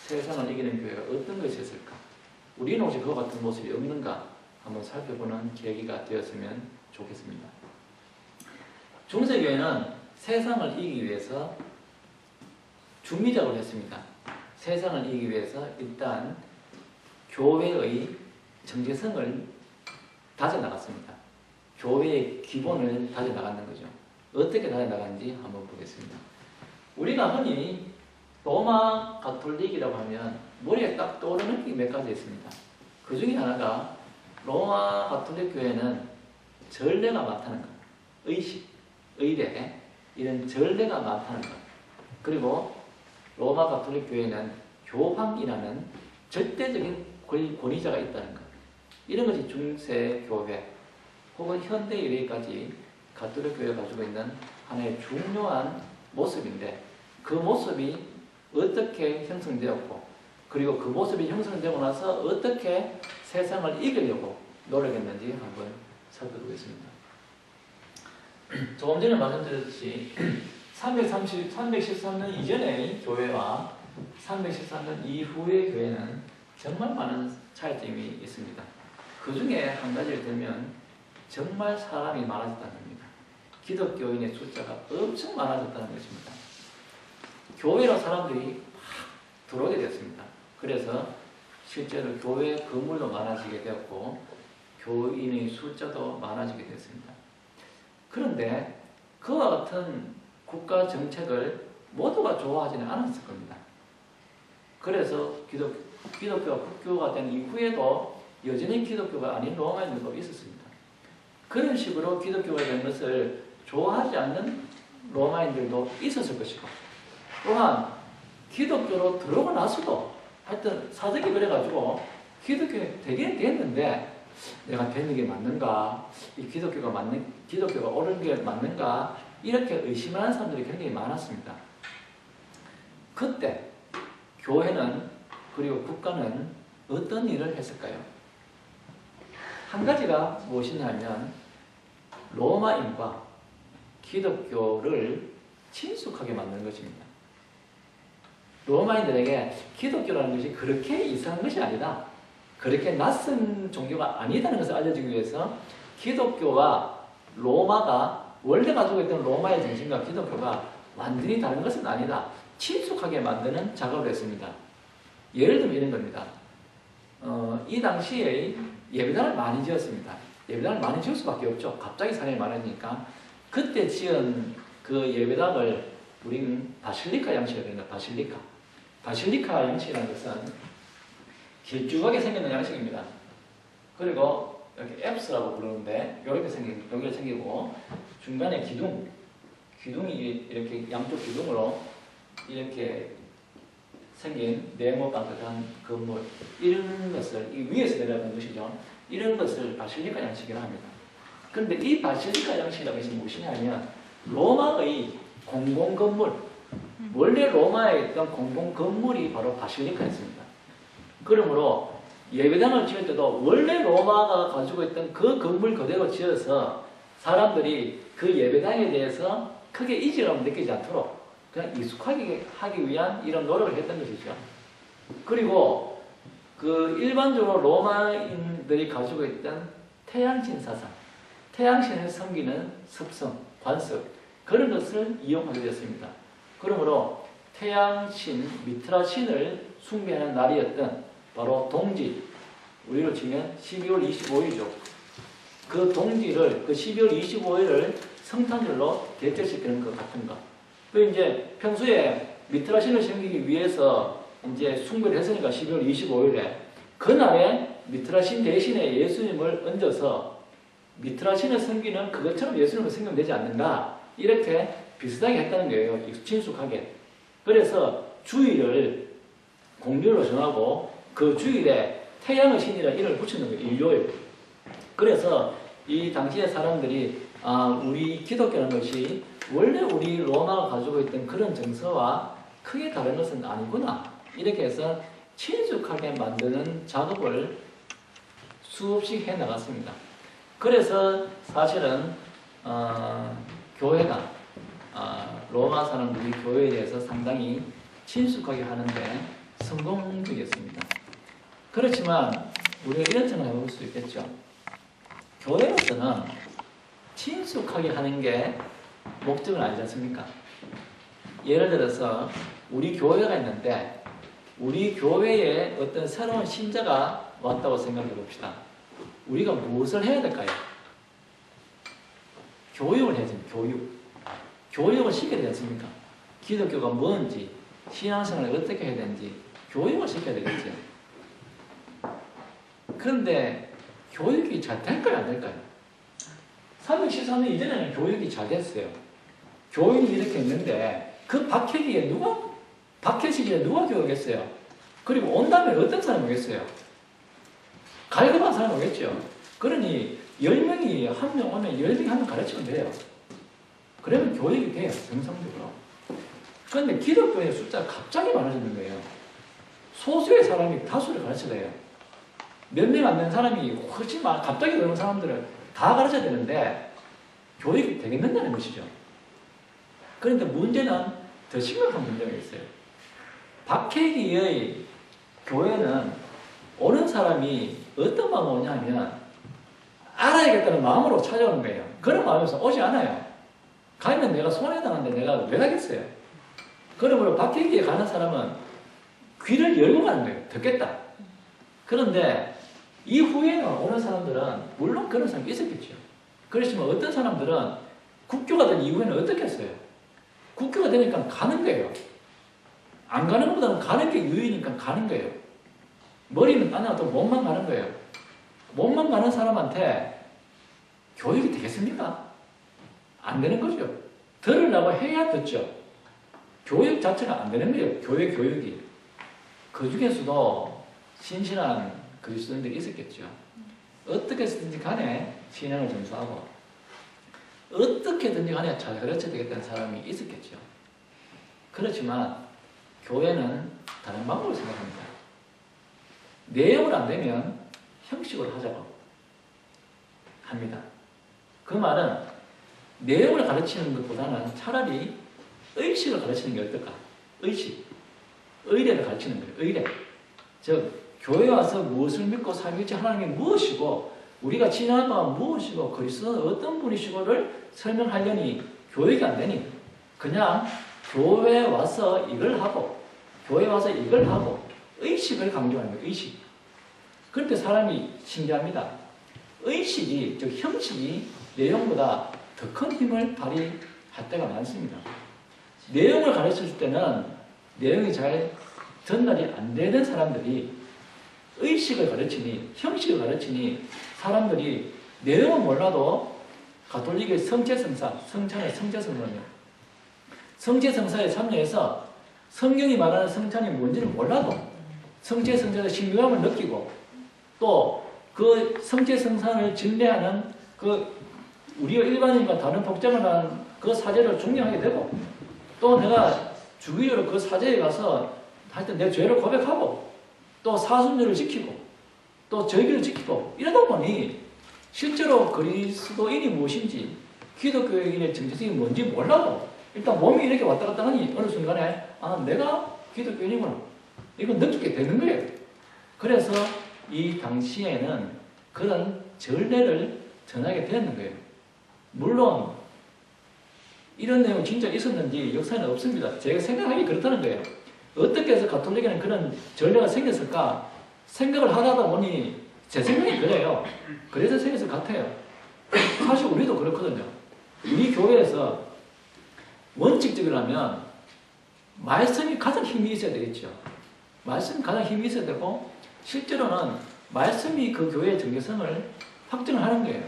세상을 이기는 교회가 어떤 것이 있을까? 우리는 혹시 그와 같은 모습이 없는가? 한번 살펴보는 계기가 되었으면 좋겠습니다. 중세교회는 세상을 이기기 위해서 준비작업을 했습니다. 세상을 이기기 위해서 일단 교회의 정체성을 다져나갔습니다. 교회의 기본을 다져나가는 거죠. 어떻게 다져나가는지 한번 보겠습니다. 우리가 흔히 로마 가톨릭이라고 하면 머리에 딱 떠오르는 게 몇 가지 있습니다. 그 중에 하나가 로마 가톨릭 교회는 전례가 많다는 것. 의식, 의례 이런 전례가 많다는 것. 그리고 로마 가톨릭 교회는 교황이라는 절대적인 권위자가 있다는 것. 이런 것이 중세 교회 혹은 현대 이래까지 가톨릭 교회가 가지고 있는 하나의 중요한 모습인데 그 모습이 어떻게 형성되었고 그리고 그 모습이 형성되고 나서 어떻게 세상을 이기려고 노력했는지 한번 살펴보겠습니다. 조금 전에 말씀드렸듯이 313년 이전의 교회와 313년 이후의 교회는 정말 많은 차이점이 있습니다. 그 중에 한 가지를 들면 정말 사람이 많아졌다는 겁니다. 기독교인의 숫자가 엄청 많아졌다는 것입니다. 교회로 사람들이 막 들어오게 됐습니다. 그래서 실제로 교회 건물도 많아지게 되었고 교인의 숫자도 많아지게 됐습니다. 그런데 그와 같은 국가 정책을 모두가 좋아하지는 않았을 겁니다. 그래서 기독교가 국교가 된 이후에도 여전히 기독교가 아닌 로마인들도 있었습니다. 그런 식으로 기독교가 된 것을 좋아하지 않는 로마인들도 있었을 것이고 또한 기독교로 들어오고 나서도 하여튼 사적이 그래가지고 기독교에 되긴 됐는데 내가 되는 게 맞는가? 이 기독교가 옳은 게 맞는가? 이렇게 의심하는 사람들이 굉장히 많았습니다. 그때 교회는 그리고 국가는 어떤 일을 했을까요? 한 가지가 무엇이냐면 로마인과 기독교를 친숙하게 만드는 것입니다. 로마인들에게 기독교라는 것이 그렇게 이상한 것이 아니다. 그렇게 낯선 종교가 아니다는 것을 알려주기 위해서 기독교와 로마가 원래 가지고 있던 로마의 정신과 기독교가 완전히 다른 것은 아니다. 친숙하게 만드는 작업을 했습니다. 예를 들면 이런 겁니다. 이 당시에 예배당을 많이 지었습니다. 예배당을 많이 지을 수밖에 없죠. 갑자기 사람이 많으니까. 그때 지은 그 예배당을 우리는 바실리카 양식이라고 합니다. 바실리카 양식이라는 것은 길쭉하게 생기는 양식입니다. 그리고 이렇게 앱스라고 부르는데 여기가 생기고 중간에 기둥이 이렇게 양쪽 기둥으로 이렇게 생긴 네모 반듯한 건물 이런 것을 이 위에서 내려가는 것이죠. 이런 것을 바실리카 양식이라고 합니다. 그런데 이 바실리카 양식이라는 것이 무엇이냐면 로마의 공공건물 원래 로마에 있던 공공건물이 바로 바실리카였습니다. 그러므로 예배당을 지을 때도 원래 로마가 가지고 있던 그 건물 그대로 지어서 사람들이 그 예배당에 대해서 크게 이질감을 느끼지 않도록 그냥 익숙하게 하기 위한 이런 노력을 했던 것이죠. 그리고 그 일반적으로 로마인들이 가지고 있던 태양신 사상, 태양신을 섬기는 습성, 관습 그런 것을 이용하게 되었습니다. 그러므로 태양신, 미트라신을 숭배하는 날이었던 바로 동지, 우리로 치면 12월 25일이죠. 그 동지를, 그 12월 25일을 성탄절로 대체시키는 것 같은 것. 그 이제 평소에 미트라신을 섬기기 위해서 이제 숭배를 했으니까 12월 25일에 그날에 미트라신 대신에 예수님을 얹어서 미트라신을 섬기는 그것처럼 예수님을 섬기면 되지 않는가 이렇게 비슷하게 했다는 거예요. 친숙하게. 그래서 주일을 공휴일로 정하고 그 주일에 태양의 신이라는 이름을 붙이는 거예요. 일요일. 그래서 이 당시의 사람들이 우리 기독교라는 것이 원래 우리 로마가 가지고 있던 그런 정서와 크게 다른 것은 아니구나. 이렇게 해서 친숙하게 만드는 작업을 수없이 해나갔습니다. 그래서 사실은 교회가 로마 사람들이 교회에 대해서 상당히 친숙하게 하는데 성공적이었습니다. 그렇지만 우리가 이런 생각을 해볼 수 있겠죠. 교회로서는 친숙하게 하는 게 목적은 아니지 않습니까? 예를 들어서 우리 교회가 있는데 우리 교회에 어떤 새로운 신자가 왔다고 생각해 봅시다. 우리가 무엇을 해야 될까요? 교육을 해야 됩니다. 교육을 시켜야 되지 않습니까? 기독교가 뭔지, 신앙생활을 어떻게 해야 되는지 교육을 시켜야 되겠죠. 그런데 교육이 잘 될까요? 안 될까요? 314년 이전에는 교육이 잘 됐어요. 교인이 이렇게 있는데 그 박해시기에 누가 교육했어요? 그리고 온 다음에 어떤 사람이 오겠어요? 갈급한 사람이 오겠죠. 그러니 10명이 한 명 오면 10명이 한 명 가르치면 돼요. 그러면 교육이 돼요. 정상적으로. 그런데 기독교의 숫자가 갑자기 많아지는 거예요. 소수의 사람이 다수를 가르쳐야 돼요. 몇 명 안 되는 사람이 훨씬 갑자기 그런 사람들을 다 가르쳐야 되는데 교육이 되겠느냐는 것이죠. 그런데 문제는 더 심각한 문제가 있어요. 박해기의 교회는 오는 사람이 어떤 마음으로 오냐면 알아야겠다는 마음으로 찾아오는 거예요. 그런 마음에서 오지 않아요. 가면 내가 손해당하는데 내가 왜 가겠어요? 그러므로 박해기에 가는 사람은 귀를 열고 가는 거예요. 듣겠다. 그런데 이후에는 오는 사람들은 물론 그런 사람이 있었겠죠. 그렇지만 어떤 사람들은 국교가 된 이후에는 어떻게 했어요? 국교가 되니까 가는 거예요. 안 가는 것보다는 가는 게 유의니까 가는 거예요. 머리는 안 나도 몸만 가는 거예요. 몸만 가는 사람한테 교육이 되겠습니까? 안 되는 거죠. 들으려고 해야 듣죠. 교육 자체가 안 되는 거예요. 교회 교육이. 그 중에서도 신실한 그리스도인들이 있었겠죠. 어떻게 해서든지 간에 신앙을 전수하고 어떻게든지 간에 잘 가르쳐야 되겠다는 사람이 있었겠죠. 그렇지만 교회는 다른 방법을 생각합니다. 내용을 안 되면 형식으로 하자고 합니다. 그 말은 내용을 가르치는 것보다는 차라리 의식을 가르치는 게 어떨까? 의식. 의례를 가르치는 거예요. 의례. 즉 교회에 와서 무엇을 믿고 살길지 하나님이 무엇이고 우리가 지난 바가 무엇이고 그리스도는 어떤 분이시고를 설명하려니 교육이 안 되니 그냥 교회에 와서 이걸 하고 교회에 와서 이걸 하고 의식을 강조하는 거예요. 의식. 그런데 사람이 신기합니다. 의식이, 즉 형식이 내용보다 더 큰 힘을 발휘할 때가 많습니다. 내용을 가르칠 때는 내용이 잘 전달이 안 되는 사람들이 의식을 가르치니 형식을 가르치니 사람들이 내용은 몰라도 가톨릭의 성체성사, 성찬의 성체성사는요. 성체성사에 참여해서 성경이 말하는 성찬이 뭔지를 몰라도 성체성사의 신비함을 느끼고 또 그 성체성사를 진례하는 그 우리가 일반인과 다른 복장을 한 그 사제를 존경하게 되고 또 내가 주기적으로 그 사제에 가서 하여튼 내 죄를 고백하고 또 사순절을 지키고 또 절기를 지키고 이러다 보니 실제로 그리스도인이 무엇인지 기독교인의 정체성이 뭔지 몰라도 일단 몸이 이렇게 왔다 갔다 하니 어느 순간에 아 내가 기독교인이구나 이건 느끼게 되는 거예요. 그래서 이 당시에는 그런 전례를 전하게 되는 거예요. 물론 이런 내용이 진짜 있었는지 역사에는 없습니다. 제가 생각하기 그렇다는 거예요. 어떻게 해서 가톨릭에는 그런 전례가 생겼을까 생각을 하다 보니 제 생각이 그래요. 그래서 생겼을 것 같아요. 사실 우리도 그렇거든요. 우리 교회에서 원칙적이라면 말씀이 가장 힘이 있어야 되겠죠. 말씀이 가장 힘이 있어야 되고 실제로는 말씀이 그 교회의 정체성을 확증하는 거예요.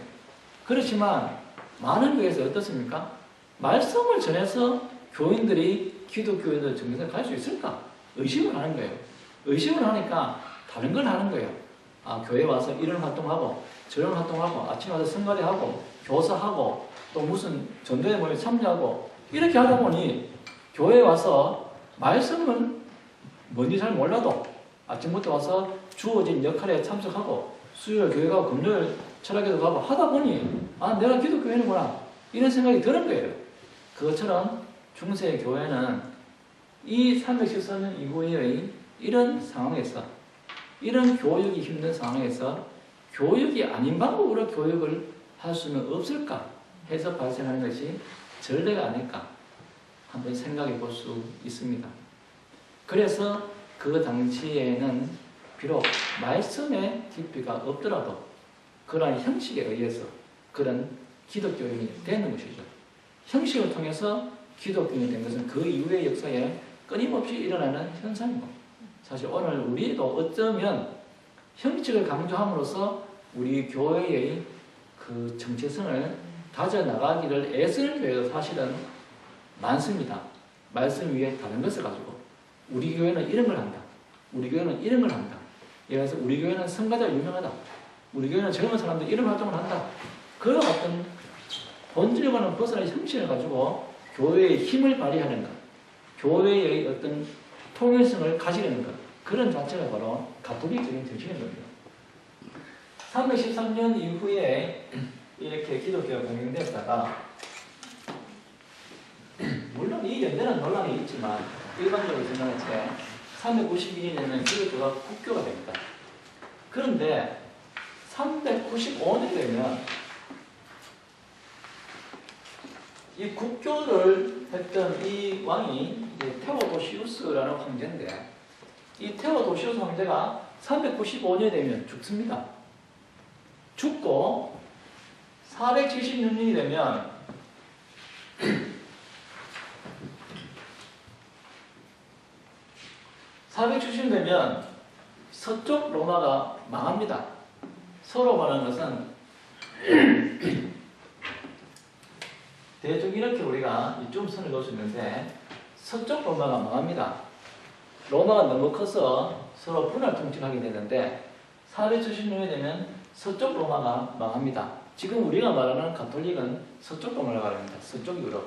그렇지만 많은 교회에서 어떻습니까? 말씀을 전해서 교인들이 기독교인의 정체성을 가질 수 있을까? 의심을 하는 거예요. 의심을 하니까 다른 걸 하는 거예요. 아, 교회 와서 이런 활동하고 저런 활동하고 아침에 와서 성가대하고 교사하고 또 무슨 전도회 모임에 참여하고 이렇게 하다 보니 교회에 와서 말씀은 뭔지 잘 몰라도 아침부터 와서 주어진 역할에 참석하고 수요일 교회 가고 금요일 철학에도 가고 하다 보니 아 내가 기독교인이구나 이런 생각이 드는 거예요. 그것처럼 중세의 교회는 이 314년 이후의 이런 상황에서 이런 교육이 힘든 상황에서 교육이 아닌 방법으로 교육을 할 수는 없을까 해서 발생하는 것이 전례가 아닐까 한번 생각해 볼 수 있습니다. 그래서 그 당시에는 비록 말씀의 깊이가 없더라도 그러한 형식에 의해서 그런 기독교인이 되는 것이죠. 형식을 통해서 기독교인이 된 것은 그 이후의 역사에 끊임없이 일어나는 현상이고 사실 오늘 우리도 어쩌면 형식을 강조함으로써 우리 교회의 그 정체성을 다져나가기를 애쓰는 교회도 사실은 많습니다. 말씀 위에 다른 것을 가지고 우리 교회는 이런 걸 한다. 우리 교회는 이런 걸 한다. 예를 들어서 우리 교회는 성가대가 유명하다. 우리 교회는 젊은 사람들 이런 활동을 한다. 그와 같은 본질과는 벗어난 형식을 가지고 교회의 힘을 발휘하는 것, 교회의 어떤 통일성을 가지려는 것, 그런 자체가 바로 가톨릭적인 정신인 겁니다. 313년 이후에 이렇게 기독교가 공영되었다가 물론 이 연대는 논란이 있지만 일반적으로 생각할 때 392년에는 기독교가 국교가 됩니다. 그런데 395년이 되면 이 국교를 했던 이 왕이 테오도시우스라는 황제인데 이 테오도시우스 황제가 395년이 되면 죽습니다. 죽고 476년이 되면 서쪽 로마가 망합니다. 서로마라는 것은 대충 이렇게 우리가 좀 선을 넣을 수 있는데 서쪽 로마가 망합니다. 로마가 너무 커서 서로 분할 통치하게 되는데 470년이 되면 서쪽 로마가 망합니다. 지금 우리가 말하는 가톨릭은 서쪽 로마라고 합니다. 서쪽 유럽.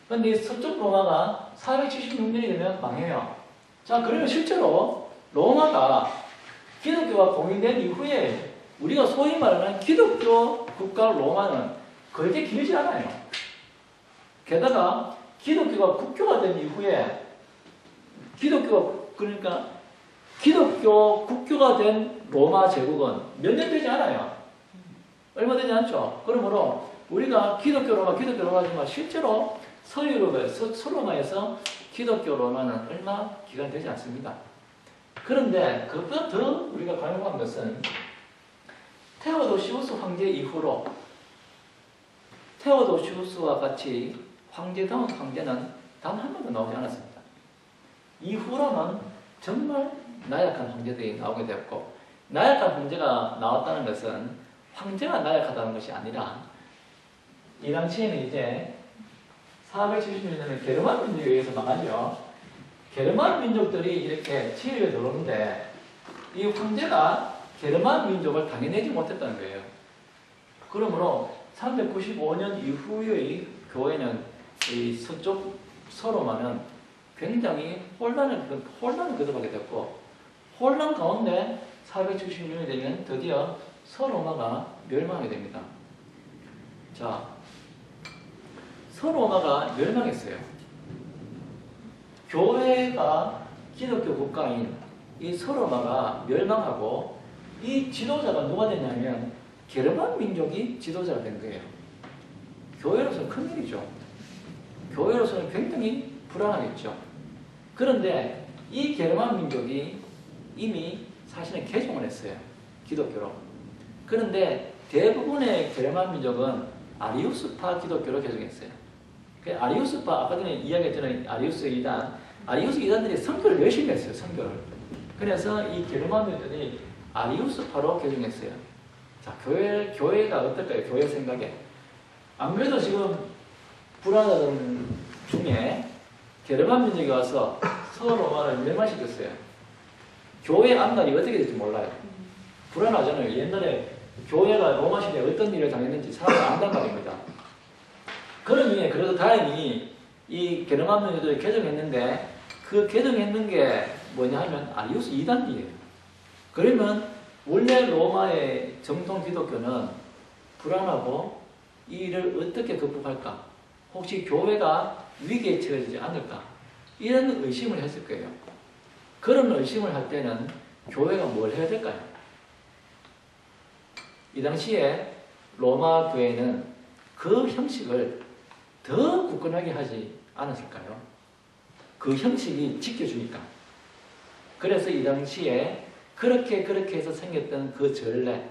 그런데 서쪽 로마가 476년이 되면 망해요. 자, 그러면 실제로 로마가 기독교가 봉인된 이후에 우리가 소위 말하는 기독교 국가 로마는 그렇게 길지 않아요. 게다가 기독교가 국교가 된 이후에 그러니까 기독교 국교가 된 로마 제국은 몇 년 되지 않아요. 얼마 되지 않죠. 그러므로 우리가 기독교 로마지만 실제로 서유럽에서 서로마에서 기독교 로마는 얼마 기간 되지 않습니다. 그런데 그것보다 더 우리가 관용한 것은 테오도시우스 황제 이후로 테오도시우스와 같이 황제다운 황제는 단 한 번도 나오지 않았습니다. 이후로는 정말 나약한 황제들이 나오게 되었고, 나약한 황제가 나왔다는 것은 황제가 나약하다는 것이 아니라 이 당시에는 이제 476년에 게르만 민족에 의해서 망하죠. 게르만 민족들이 이렇게 치유에 들어오는데 이 황제가 게르만 민족을 당해내지 못했다는 거예요. 그러므로 395년 이후의 교회는 이 서쪽 서로마는 굉장히 혼란을 거듭하게 됐고, 혼란 가운데 476년이 되면 드디어 서로마가 멸망하게 됩니다. 자, 서로마가 멸망했어요. 교회가 기독교 국가인 이 서로마가 멸망하고, 이 지도자가 누가 됐냐면 게르만 민족이 지도자가 된 거예요. 교회로서는 큰일이죠. 교회로서는 굉장히 불안하겠죠. 그런데 이 게르만 민족이 이미 사실은 개종을 했어요. 기독교로. 그런데 대부분의 게르만 민족은 아리우스파 기독교로 개종했어요. 그 아리우스파, 아까 전에 이야기했던 아리우스 이단들이 선교를 열심히 했어요. 선교를. 그래서 이 게르만 민족들이 아리우스파로 개종했어요. 자, 교회가 어떨까요? 교회 생각에. 안 그래도 지금 불안하던 중에 게르만 민족이 와서 서로마를 멸망시켰어요. 교회 앞날이 어떻게 될지 몰라요. 불안하잖아요. 옛날에 교회가 로마 시대에 어떤 일을 당했는지 사람들이 안단 말입니다. 그런 중에 그래도 다행히 이 게르만 민족들이 개종했는데, 그 개종했는 게 뭐냐 하면 아리우스 이단이에요. 그러면 원래 로마의 정통 기독교는 불안하고 이 일을 어떻게 극복할까? 혹시 교회가 위기에 처해지지 않을까? 이런 의심을 했을 거예요. 그런 의심을 할 때는 교회가 뭘 해야 될까요? 이 당시에 로마 교회는 그 형식을 더 굳건하게 하지 않았을까요? 그 형식이 지켜주니까. 그래서 이 당시에 그렇게 해서 생겼던 그 전례,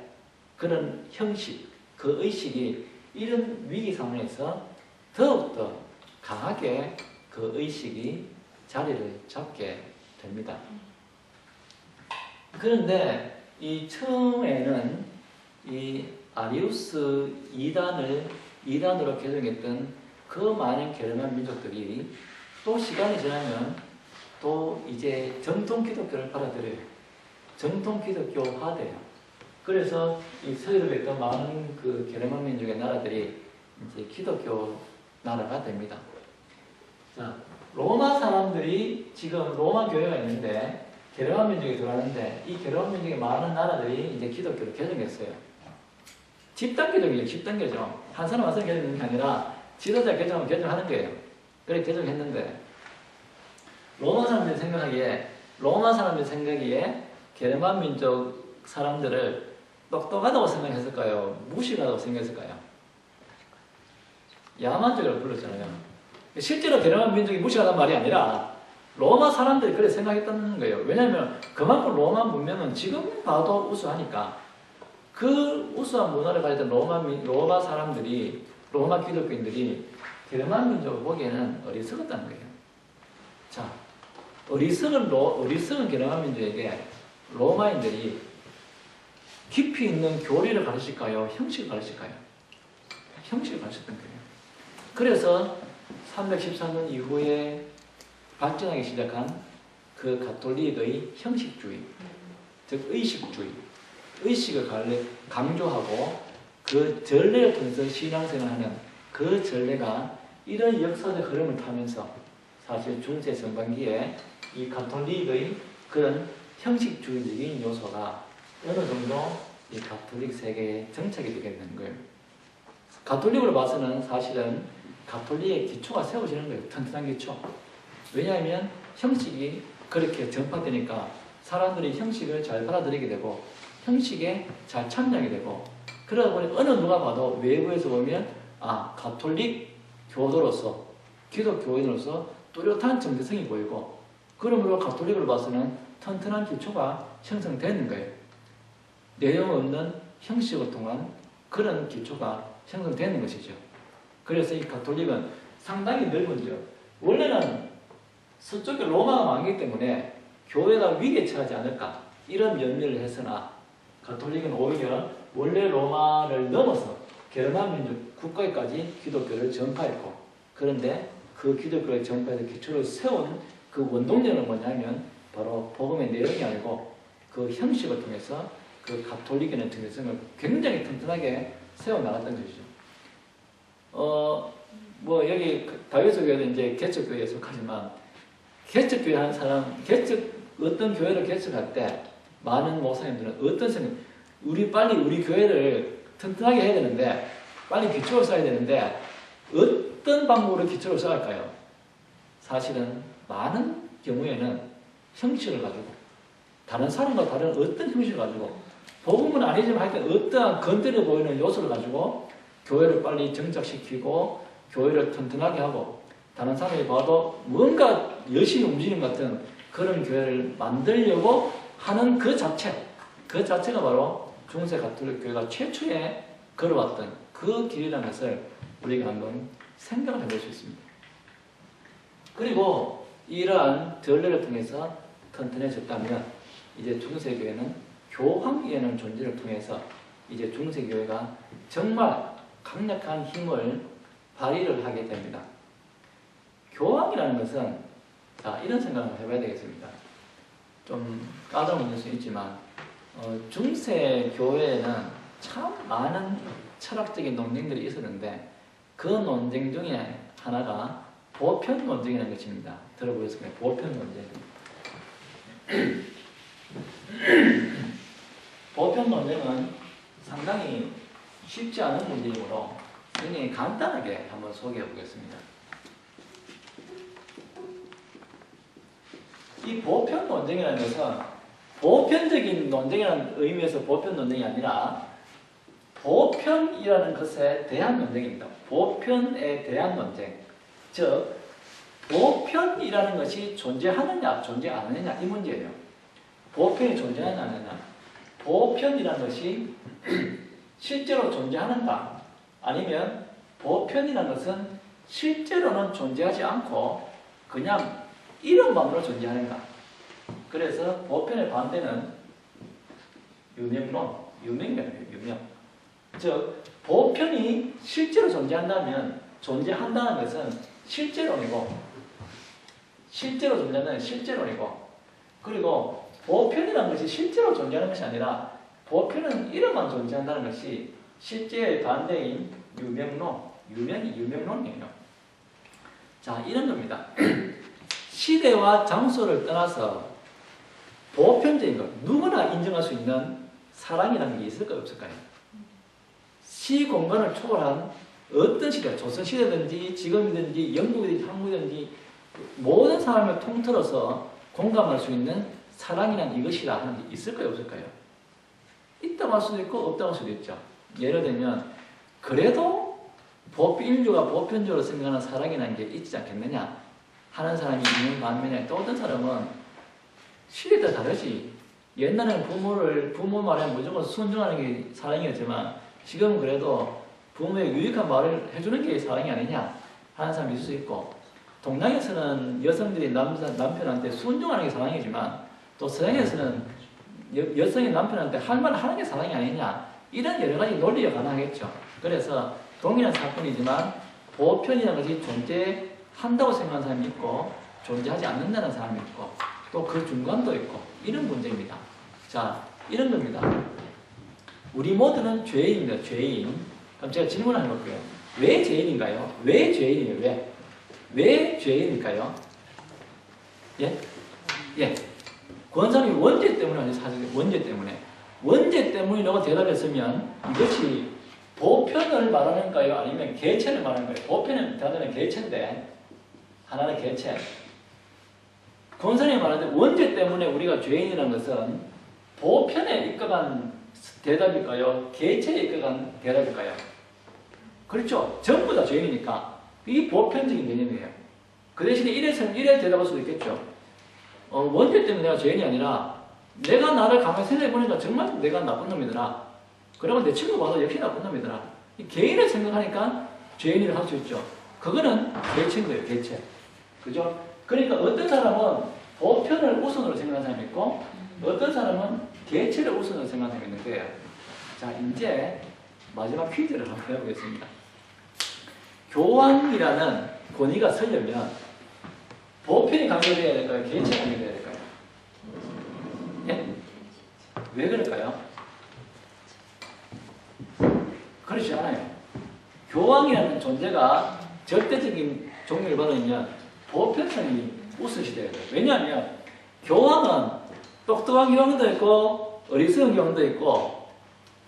그런 형식, 그 의식이 이런 위기 상황에서 더욱더 강하게 그 의식이 자리를 잡게 됩니다. 그런데 이 처음에는 이 아리우스 이단으로 개종했던 그 많은 게르만 민족들이 또 시간이 지나면 또 이제 정통 기독교를 받아들여요. 정통 기독교화돼요. 그래서 이 서유럽에 있던 많은 그 게르만 민족의 나라들이 이제 기독교 나라가 됩니다. 자, 로마 사람들이 지금 로마 교회가 있는데 게르만 민족이 들어왔는데, 이 게르만 민족의 많은 나라들이 이제 기독교를 개종했어요. 집단 개종이에요. 집단 개종. 한 사람 한 사람 개종하는 게 아니라 지도자 개종하는 거예요. 그래 개종했는데 로마 사람들이 생각하기에 게르만 민족 사람들을 똑똑하다고 생각했을까요? 무식하다고 생각했을까요? 야만적이라고 불렀잖아요. 실제로 게르만 민족이 무식하다는 말이 아니라 로마 사람들이 그렇게 생각했다는 거예요. 왜냐하면 그만큼 로마 문명은 지금 봐도 우수하니까, 그 우수한 문화를 가지던 로마 사람들이, 로마 기독교인들이 게르만 민족을 보기에는 어리석었다는 거예요. 자, 어리석은 게르만 민족에게 로마인들이 깊이 있는 교리를 가르칠까요? 형식을 가르칠까요? 형식을 가르쳤던 거예요. 그래서 314년 이후에 발전하기 시작한 그 가톨릭의 형식주의, 즉 의식주의, 의식을 강조하고 그 전례를 통해서 신앙생활하는 그 전례가 이런 역사적 흐름을 타면서 사실 중세 전반기에 이 가톨릭의 그런 형식주의적인 요소가 어느 정도 이 가톨릭 세계에 정착이 되게 되는 거예요. 가톨릭으로 봐서는 사실은 가톨릭의 기초가 세워지는 거예요. 튼튼한 기초. 왜냐하면 형식이 그렇게 전파되니까 사람들이 형식을 잘 받아들이게 되고 형식에 잘 참여하게 되고 그러다 보니 어느 누가 봐도 외부에서 보면 가톨릭 교도로서 기독교인으로서 뚜렷한 정체성이 보이고 그러므로 가톨릭을 봐서는 튼튼한 기초가 형성되는 거예요. 내용 없는 형식을 통한 그런 기초가 형성되는 것이죠. 그래서 이 가톨릭은 상당히 넓은 죠. 원래는 서쪽에 로마가 많기 때문에 교회가 위기에 처하지 않을까 이런 염려를 했으나 가톨릭은 오히려 원래 로마를 넘어서 게르만 민족 국가에까지 기독교를 전파했고 그런데 그 기독교의 전파에서 기초를 세운 그 원동력은 뭐냐면 바로 복음의 내용이 아니고 그 형식을 통해서 그 가톨릭의 정체성을 굉장히 튼튼하게 세워나갔던 것이죠. 여기 다윗교회는 이제 개척교회에 속하지만 개척교회 하는 사람, 어떤 교회를 개척할 때 많은 목사님들은 어떤 생각, 우리 교회를 튼튼하게 해야 되는데 빨리 기초를 쌓아야 되는데 어떤 방법으로 기초를 쌓을까요? 사실은 많은 경우에는 형식을 가지고 다른 사람과 다른 어떤 형식을 가지고 복음은 아니지만 하여튼 어떠한 건드려 보이는 요소를 가지고 교회를 빨리 정착시키고 교회를 튼튼하게 하고 다른 사람이 봐도 뭔가 열심히 움직이는 것 같은 그런 교회를 만들려고 하는 그 자체가 바로 중세 가톨릭 교회가 최초에 걸어왔던 그 길이라는 것을 우리가 한번 생각을 해볼 수 있습니다. 그리고 이러한 전례를 통해서 튼튼해졌다면 이제 중세교회는 교황이라는 존재를 통해서 이제 중세교회가 정말 강력한 힘을 발휘를 하게 됩니다. 교황이라는 것은 이런 생각을 해봐야 되겠습니다. 좀 까다로운 수 있지만 중세교회에는 참 많은 철학적인 논쟁들이 있었는데 그 논쟁 중에 하나가 보편 논쟁이라는 것입니다. 들어보셨습니까? 보편 논쟁. 보편 논쟁은 상당히 쉽지 않은 문제이므로 굉장히 간단하게 한번 소개해 보겠습니다. 이 보편 논쟁이라는 것은 보편적인 논쟁이라는 의미에서 보편 논쟁이 아니라 보편이라는 것에 대한 논쟁입니다. 보편에 대한 논쟁. 즉, 보편이라는 것이 존재하느냐, 존재 안 하느냐 이 문제예요. 보편이 존재하느냐 안 하느냐. 보편이라는 것이 실제로 존재하는가 아니면 보편이라는 것은 실제로는 존재하지 않고 그냥 이름만으로 존재하는가. 그래서 보편의 반대는 유명론, 유명. 즉 보편이 실제로 존재한다면 존재한다는 것은 실제론이고 실제로 존재한다는 실제론이고 그리고 보편이라는 것이 실제로 존재하는 것이 아니라 보편은 이름만 존재한다는 것이 실제의 반대인 유명론이에요. 자, 이런 겁니다. 시대와 장소를 떠나서 보편적인 것, 누구나 인정할 수 있는 사랑이라는 게 있을까요, 없을까요? 시공간을 초월한 어떤 시대, 조선시대든지 지금이든지 영국이든지 한국이든지 모든 사람을 통틀어서 공감할 수 있는 사랑이란 이것이라 하는 게 있을까요, 없을까요? 있다고 할 수도 있고 없다고 할 수도 있죠. 예를 들면 그래도 인류가 보편적으로 생각하는 사랑이라는 게 있지 않겠느냐 하는 사람이 있는 반면에 또 어떤 사람은 시대에 따라 다르지. 옛날에는 부모 말에 무조건 순종하는 게 사랑이었지만 지금은 그래도 부모의 유익한 말을 해주는 게 사랑이 아니냐 하는 사람이 있을 수 있고 동양에서는 여성들이 남편한테 순종하는 게 사랑이지만 또 서양에서는 여성이 남편한테 할 말을 하는 게 사랑이 아니냐 이런 여러 가지 논리가 가능하겠죠. 그래서 동일한 사건이지만 보편이라는 것이 존재한다고 생각하는 사람이 있고 존재하지 않는다는 사람이 있고 또 그 중간도 있고 이런 문제입니다. 자, 이런 겁니다. 우리 모두는 죄인입니다. 죄인. 그럼 제가 질문을 해볼게요. 왜 죄인인가요? 왜 죄인이에요? 왜? 왜 죄인일까요? 예? 예. 권사님이 원죄 때문에 아니죠. 사실 원죄 때문에. 원죄 때문이라고 대답했으면 이것이 보편을 말하는가요? 아니면 개체를 말하는가요? 보편은 대답은 개체인데 하나는 개체. 권사님이 말하는데 원죄 때문에 우리가 죄인이라는 것은 보편에 입각한 대답일까요? 개체에 입각한 대답일까요? 그렇죠. 전부 다 죄인이니까 이 보편적인 개념이에요. 그 대신에 이래 대답할 수도 있겠죠. 원죄 때문에 내가 죄인이 아니라 내가 나를 가만히 생각해보니까 정말 내가 나쁜 놈이더라. 그러면 내 친구 봐도 역시 나쁜 놈이더라. 이 개인을 생각하니까 죄인이라고 할 수 있죠. 그거는 개체인 거예요. 개체. 그죠? 그러니까 어떤 사람은 보편을 우선으로 생각하는 사람이 있고 어떤 사람은 개체를 우선으로 생각하는 사람이 있는 거예요. 자, 이제 마지막 퀴즈를 한번 해보겠습니다. 교황이라는 권위가 서려면 보편이 강조되어야 될까요? 개체가 강조되어야 될까요? 예? 왜 그럴까요? 그렇지 않아요. 교황이라는 존재가 절대적인 종류를 받으면 보편성이 우선시돼야 돼요. 왜냐하면 교황은 똑똑한 교황도 있고 어리석은 교황도 있고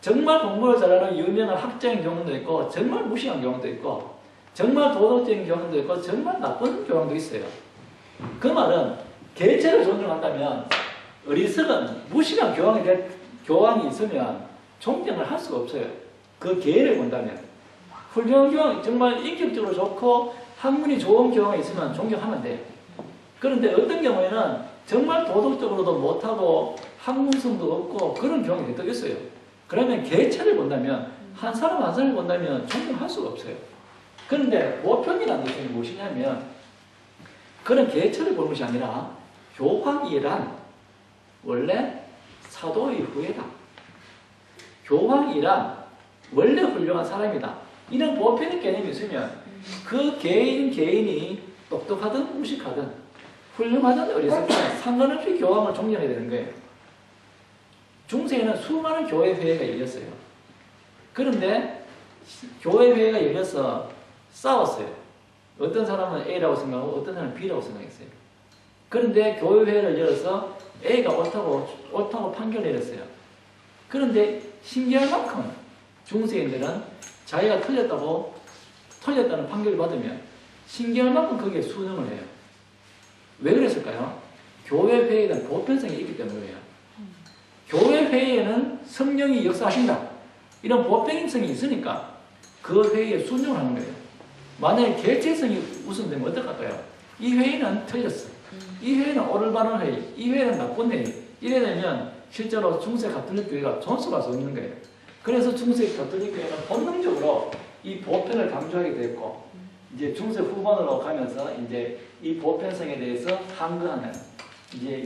정말 공부를 잘하는 유명한 학자인 교황도 있고 정말 무시한 교황도 있고 정말 도덕적인 교황도 있고 정말 나쁜 교황도 있어요. 그 말은 개체를 존중한다면 어리석은 무시한 교황이 있으면 존경을 할 수가 없어요. 그 개를 본다면 훌륭한 교황, 정말 인격적으로 좋고 학문이 좋은 교황이 있으면 존경하면 돼요. 그런데 어떤 경우에는 정말 도덕적으로도 못하고 학문성도 없고 그런 교황이 더 있어요. 그러면 개체를 본다면 한 사람 한 사람을 본다면 존경할 수가 없어요. 그런데 보편이라는 것이 무엇이냐면 그런 개체를 보는 것이 아니라 교황이란 원래 사도의 후예다. 교황이란 원래 훌륭한 사람이다. 이런 보편의 개념이 있으면 그 개인이 똑똑하든 무식하든 훌륭하든 어리석든 상관없이 교황을 존경해야 되는 거예요. 중세에는 수많은 교회 회의가 열렸어요. 그런데 교회 회의가 열려서 싸웠어요. 어떤 사람은 A라고 생각하고 어떤 사람은 B라고 생각했어요. 그런데 교회 회의를 열어서 A가 옳다고 판결을 내렸어요. 그런데 신기할 만큼 중세인들은 자기가 틀렸다는 판결을 받으면 신기할 만큼 거기에 순응을 해요. 왜 그랬을까요? 교회 회의는 보편성이 있기 때문이에요. 교회 회의에는 성령이 역사하신다. 이런 보편성이 있으니까 그 회의에 순응을 하는 거예요. 만약에 개체성이 우선되면 어떡할까요? 이 회의는 틀렸어. 이 회의는 옳을 바른 회의. 이 회의는 나쁜 회의. 이래 되면 실제로 중세 가톨릭 교회가 존속할 수 없는 거예요. 그래서 중세 가톨릭 교회는 본능적으로 이 보편을 강조하게 됐고, 이제 중세 후반으로 가면서 이제 이 보편성에 대해서 항거하는 이제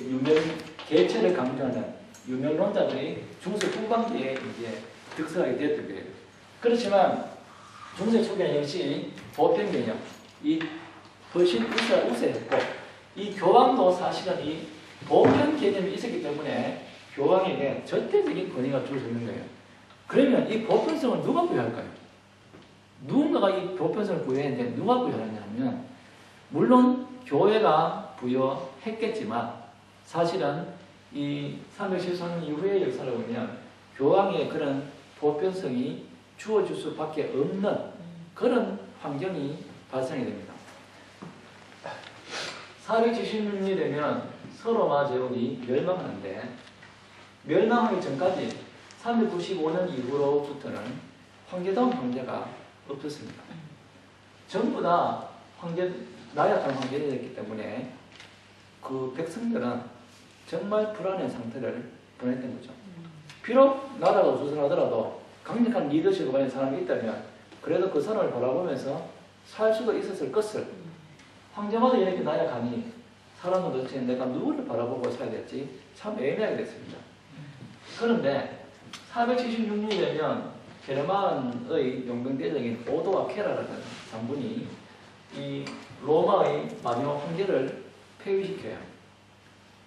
개체를 강조하는 유명론자들이 중세 후반기에 이제 득세하게 됐던 거예요. 그렇지만 중세 초기에는 역시 보편 개념, 이 훨씬 우세했고, 이 교황도 사실은 이 보편 개념이 있었기 때문에 교황에게 절대적인 권위가 주어지는 거예요. 그러면 이 보편성을 누가 부여할까요? 누군가가 이 보편성을 부여했는데 누가 부여하냐 하면, 물론 교회가 부여했겠지만 사실은 이 313년 이후의 역사를 보면 교황의 그런 보편성이 주어질 수밖에 없는 그런 환경이 발생이 됩니다. 470년이 되면 서로마 제국이 멸망하는데, 멸망하기 전까지 395년 이후로부터는 황제다운 황제가 없었습니다. 전부 다 나약한 황제가 됐기 때문에 그 백성들은 정말 불안한 상태를 보냈던 거죠. 비록 나라가 주선하더라도 강력한 리더십을 가진 사람이 있다면 그래도 그 사람을 바라보면서 살 수도 있었을 것을, 황제마다 이렇게 나약하니 사람은 도대체 내가 누구를 바라보고 살아야 될지 참 애매하게 됐습니다. 그런데 476년이 되면 게르만의 용병대장인 오도와 케라라는 장군이 이 로마의 마지막 황제를 폐위시켜요.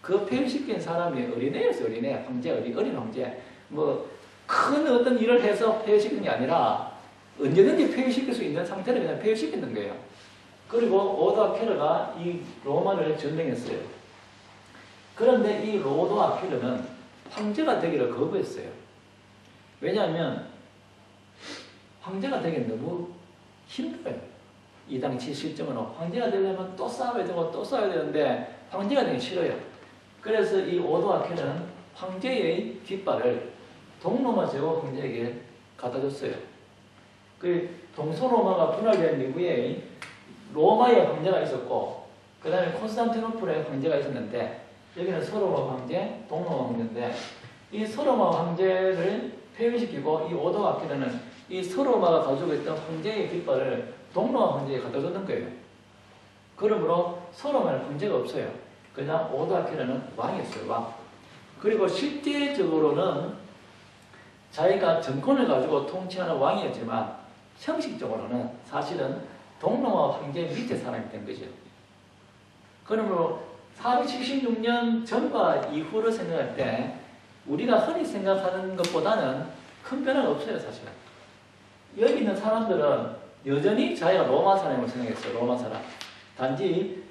그 폐위시킨 사람이 어린애였어요. 어린애, 황제, 어린 황제. 뭐 큰 어떤 일을 해서 폐위시킨 게 아니라 언제든지 폐위시킬 수 있는 상태를 그냥 폐위시키는 거예요. 그리고 오도 아퀴라가 이 로마를 점령했어요. 그런데 이 로도 아퀴라는 황제가 되기를 거부했어요. 왜냐하면 황제가 되기 너무 힘들어요. 이 당시 실정으로 황제가 되려면 또 싸워야 되고 또 싸워야 되는데 황제가 되기 싫어요. 그래서 이 오도 아퀴라는 황제의 깃발을 동로마 제국 황제에게 갖다 줬어요. 그 동서로마가 분할된 이후에 로마의 황제가 있었고 그 다음에 콘스탄티노플의 황제가 있었는데 여기는 서로마 황제, 동로마 황제인데 이 서로마 황제를 폐위시키고 이 오도 아퀴라는 이 서로마가 가지고 있던 황제의 깃발을 동로마 황제에 갖다 줬는 거예요. 그러므로 서로마는 황제가 없어요. 그냥 오도 아퀴라는 왕이었어요. 왕. 그리고 실제적으로는 자기가 정권을 가지고 통치하는 왕이었지만 형식적으로는 사실은 동로마 황제 밑에 사람이 된 거죠. 그러므로 476년 전과 이후를 생각할 때 우리가 흔히 생각하는 것보다는 큰 변화가 없어요. 사실은. 여기 있는 사람들은 여전히 자기가 로마 사람이라고 생각했어요. 로마 사람. 단지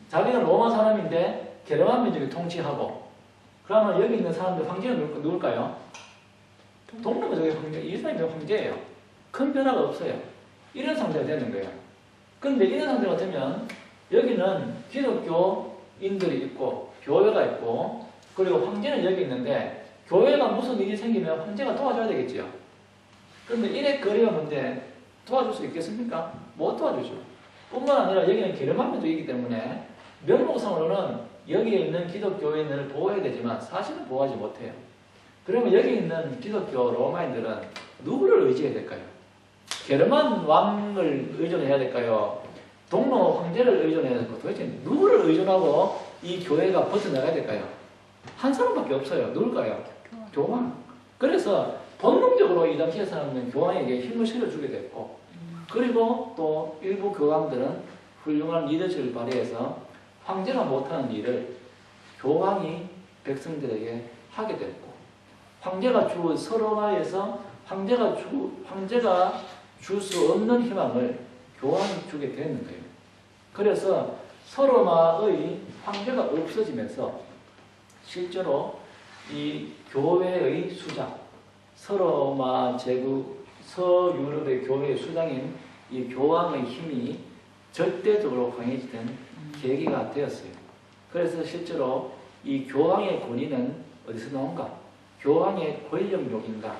자기는 로마 사람인데 게르만 민족이 통치하고 그러면 여기 있는 사람들 황제는 누굴까요? 동로마 제국의 황제, 이 사람이 황제예요. 큰 변화가 없어요. 이런 상태가 되는 거예요. 그런데 이런 상태가 되면 여기는 기독교인들이 있고 교회가 있고 그리고 황제는 여기 있는데 교회가 무슨 일이 생기면 황제가 도와줘야 되겠죠. 그런데 이래 거리가 뭔데 도와줄 수 있겠습니까? 못 도와주죠. 뿐만 아니라 여기는 게르만 민족이기 때문에 명목상으로는 여기에 있는 기독교인을 보호해야 되지만 사실은 보호하지 못해요. 그러면 여기 있는 기독교 로마인들은 누구를 의지해야 될까요? 게르만 왕을 의존해야 될까요? 동로 황제를 의존해야 될까요? 도대체 누구를 의존하고 이 교회가 버텨나가야 될까요? 한 사람밖에 없어요. 누굴까요? 교황. 그래서 본능적으로 이 당시의 사람은 교황에게 힘을 실어주게 됐고 그리고 또 일부 교황들은 훌륭한 리더십을 발휘해서 황제가 못하는 일을 교황이 백성들에게 하게 됐고 황제가 주 서로마에서 황제가 줄 수 없는 희망을 교황이 주게 되는 거예요. 그래서 서로마의 황제가 없어지면서 실제로 이 교회의 수장, 서로마 제국, 서유럽의 교회의 수장인 이 교황의 힘이 절대적으로 강해지던 계기가 되었어요. 그래서 실제로 이 교황의 권위는 어디서 나온가? 교황의 권력욕인가?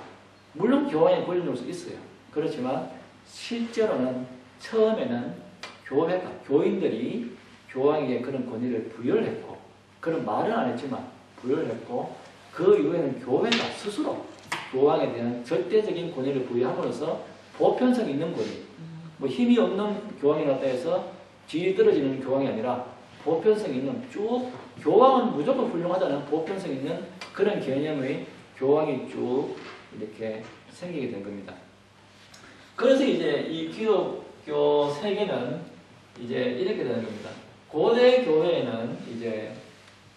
물론 교황의 권력욕도 있어요. 그렇지만 실제로는 처음에는 교회가, 교인들이 교황에게 그런 권위를 부여를 했고 그런 말은 안 했지만 부여를 했고 그 이후에는 교회가 스스로 교황에 대한 절대적인 권위를 부여함으로써 보편성 있는 권위, 뭐 힘이 없는 교황이라고 해서 질이 떨어지는 교황이 아니라 보편성 있는 쭉 교황은 무조건 훌륭하다는 보편성 있는 그런 개념의 교황이 쭉 이렇게 생기게 된 겁니다. 그래서 이제 이 기독교 세계는 이제 이렇게 되는 겁니다. 고대 교회에는 이제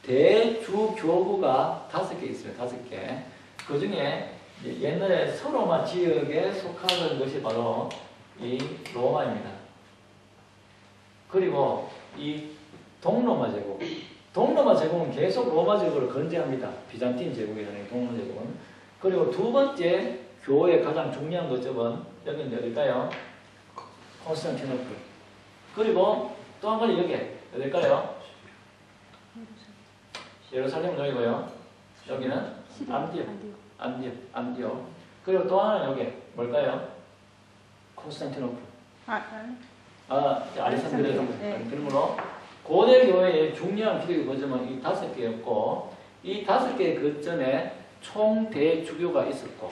대주교구가 5개 있어요. 5개. 그 중에 옛날에 서로마 지역에 속하는 것이 바로 이 로마입니다. 그리고 이 동로마 제국. 동로마 제국은 계속 로마 제국을 건재합니다. 비잔틴 제국이라는 동로마 제국은. 그리고 두 번째 교회의 가장 중요한 거점은 여기는 어딜까요? 콘스탄티노플. 그리고 또 한 가지 여기 어딜까요? 예루살렘은 여기고요. 여기는 안디옥. 그리고 또 하나는 여기 뭘까요? 콘스탄티노플. 알렉산드리아. 네. 그러므로 고대 교회의 중요한 기독교 거점은 이 5개였고 이 5개의 거점에 총 대주교가 있었고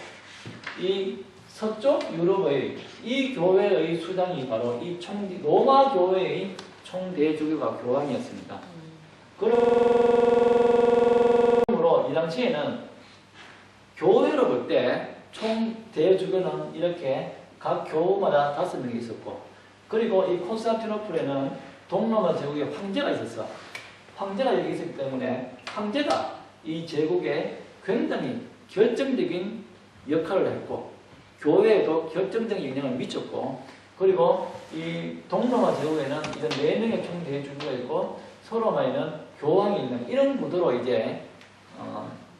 이 서쪽 유럽의 이 교회의 수장이 바로 이 로마 교회의 총대주교가 교황이었습니다. 그러므로 이 당시에는 교회로 볼 때 총대주교는 이렇게 각 교우마다 5명이 있었고 그리고 이 콘스탄티노플에는 동로마 제국의 황제가 있었어. 황제가 여기 있기 때문에 황제가 이 제국에 굉장히 결정적인 역할을 했고 교회에도 결정적인 영향을 미쳤고 그리고 이 동로마 제국에는 이런 4명의 총대주주가 있고 서로마에는 교황이 있는 이런 구도로 이제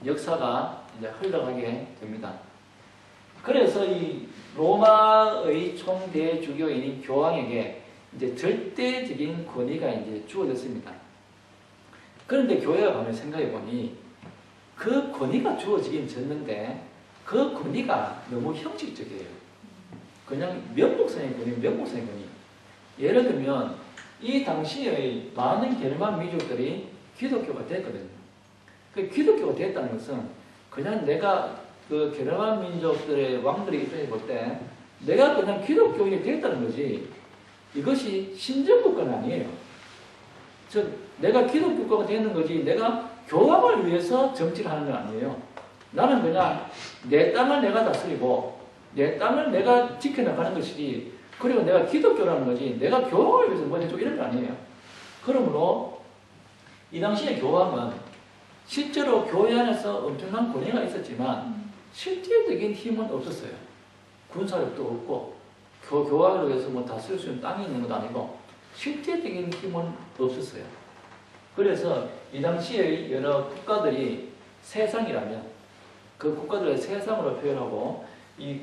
역사가 이제 흘러가게 됩니다. 그래서 이 로마의 총대주교인인 교황에게 이제 절대적인 권위가 이제 주어졌습니다. 그런데 교회가 가면 생각해 보니 그 권위가 주어지긴 졌는데 그 권위가 너무 형식적이에요. 그냥 명목상의 권위, 명목상의 권위. 예를 들면 이 당시의 많은 게르만 민족들이 기독교가 됐거든요. 그 기독교가 됐다는 것은 그냥 내가 그 게르만 민족들의 왕들의 입장에 볼 때 내가 그냥 기독교인이 됐다는 거지 이것이 신정국가는 아니에요. 즉 내가 기독교가 되는 거지 내가 교황을 위해서 정치를 하는 건 아니에요. 나는 그냥 내 땅을 내가 다스리고 내 땅을 내가 지켜나가는 것이지 그리고 내가 기독교라는 거지 내가 교황을 위해서 뭐 해줘 이런 거 아니에요. 그러므로 이 당시의 교황은 실제로 교회 안에서 엄청난 권위가 있었지만 실질적인 힘은 없었어요. 군사력도 없고 교황을 위해서 뭐 다스릴 수 있는 땅이 있는 것도 아니고 실질적인 힘은 없었어요. 그래서 이 당시의 여러 국가들이 세상이라면 그 국가들의 세상으로 표현하고 이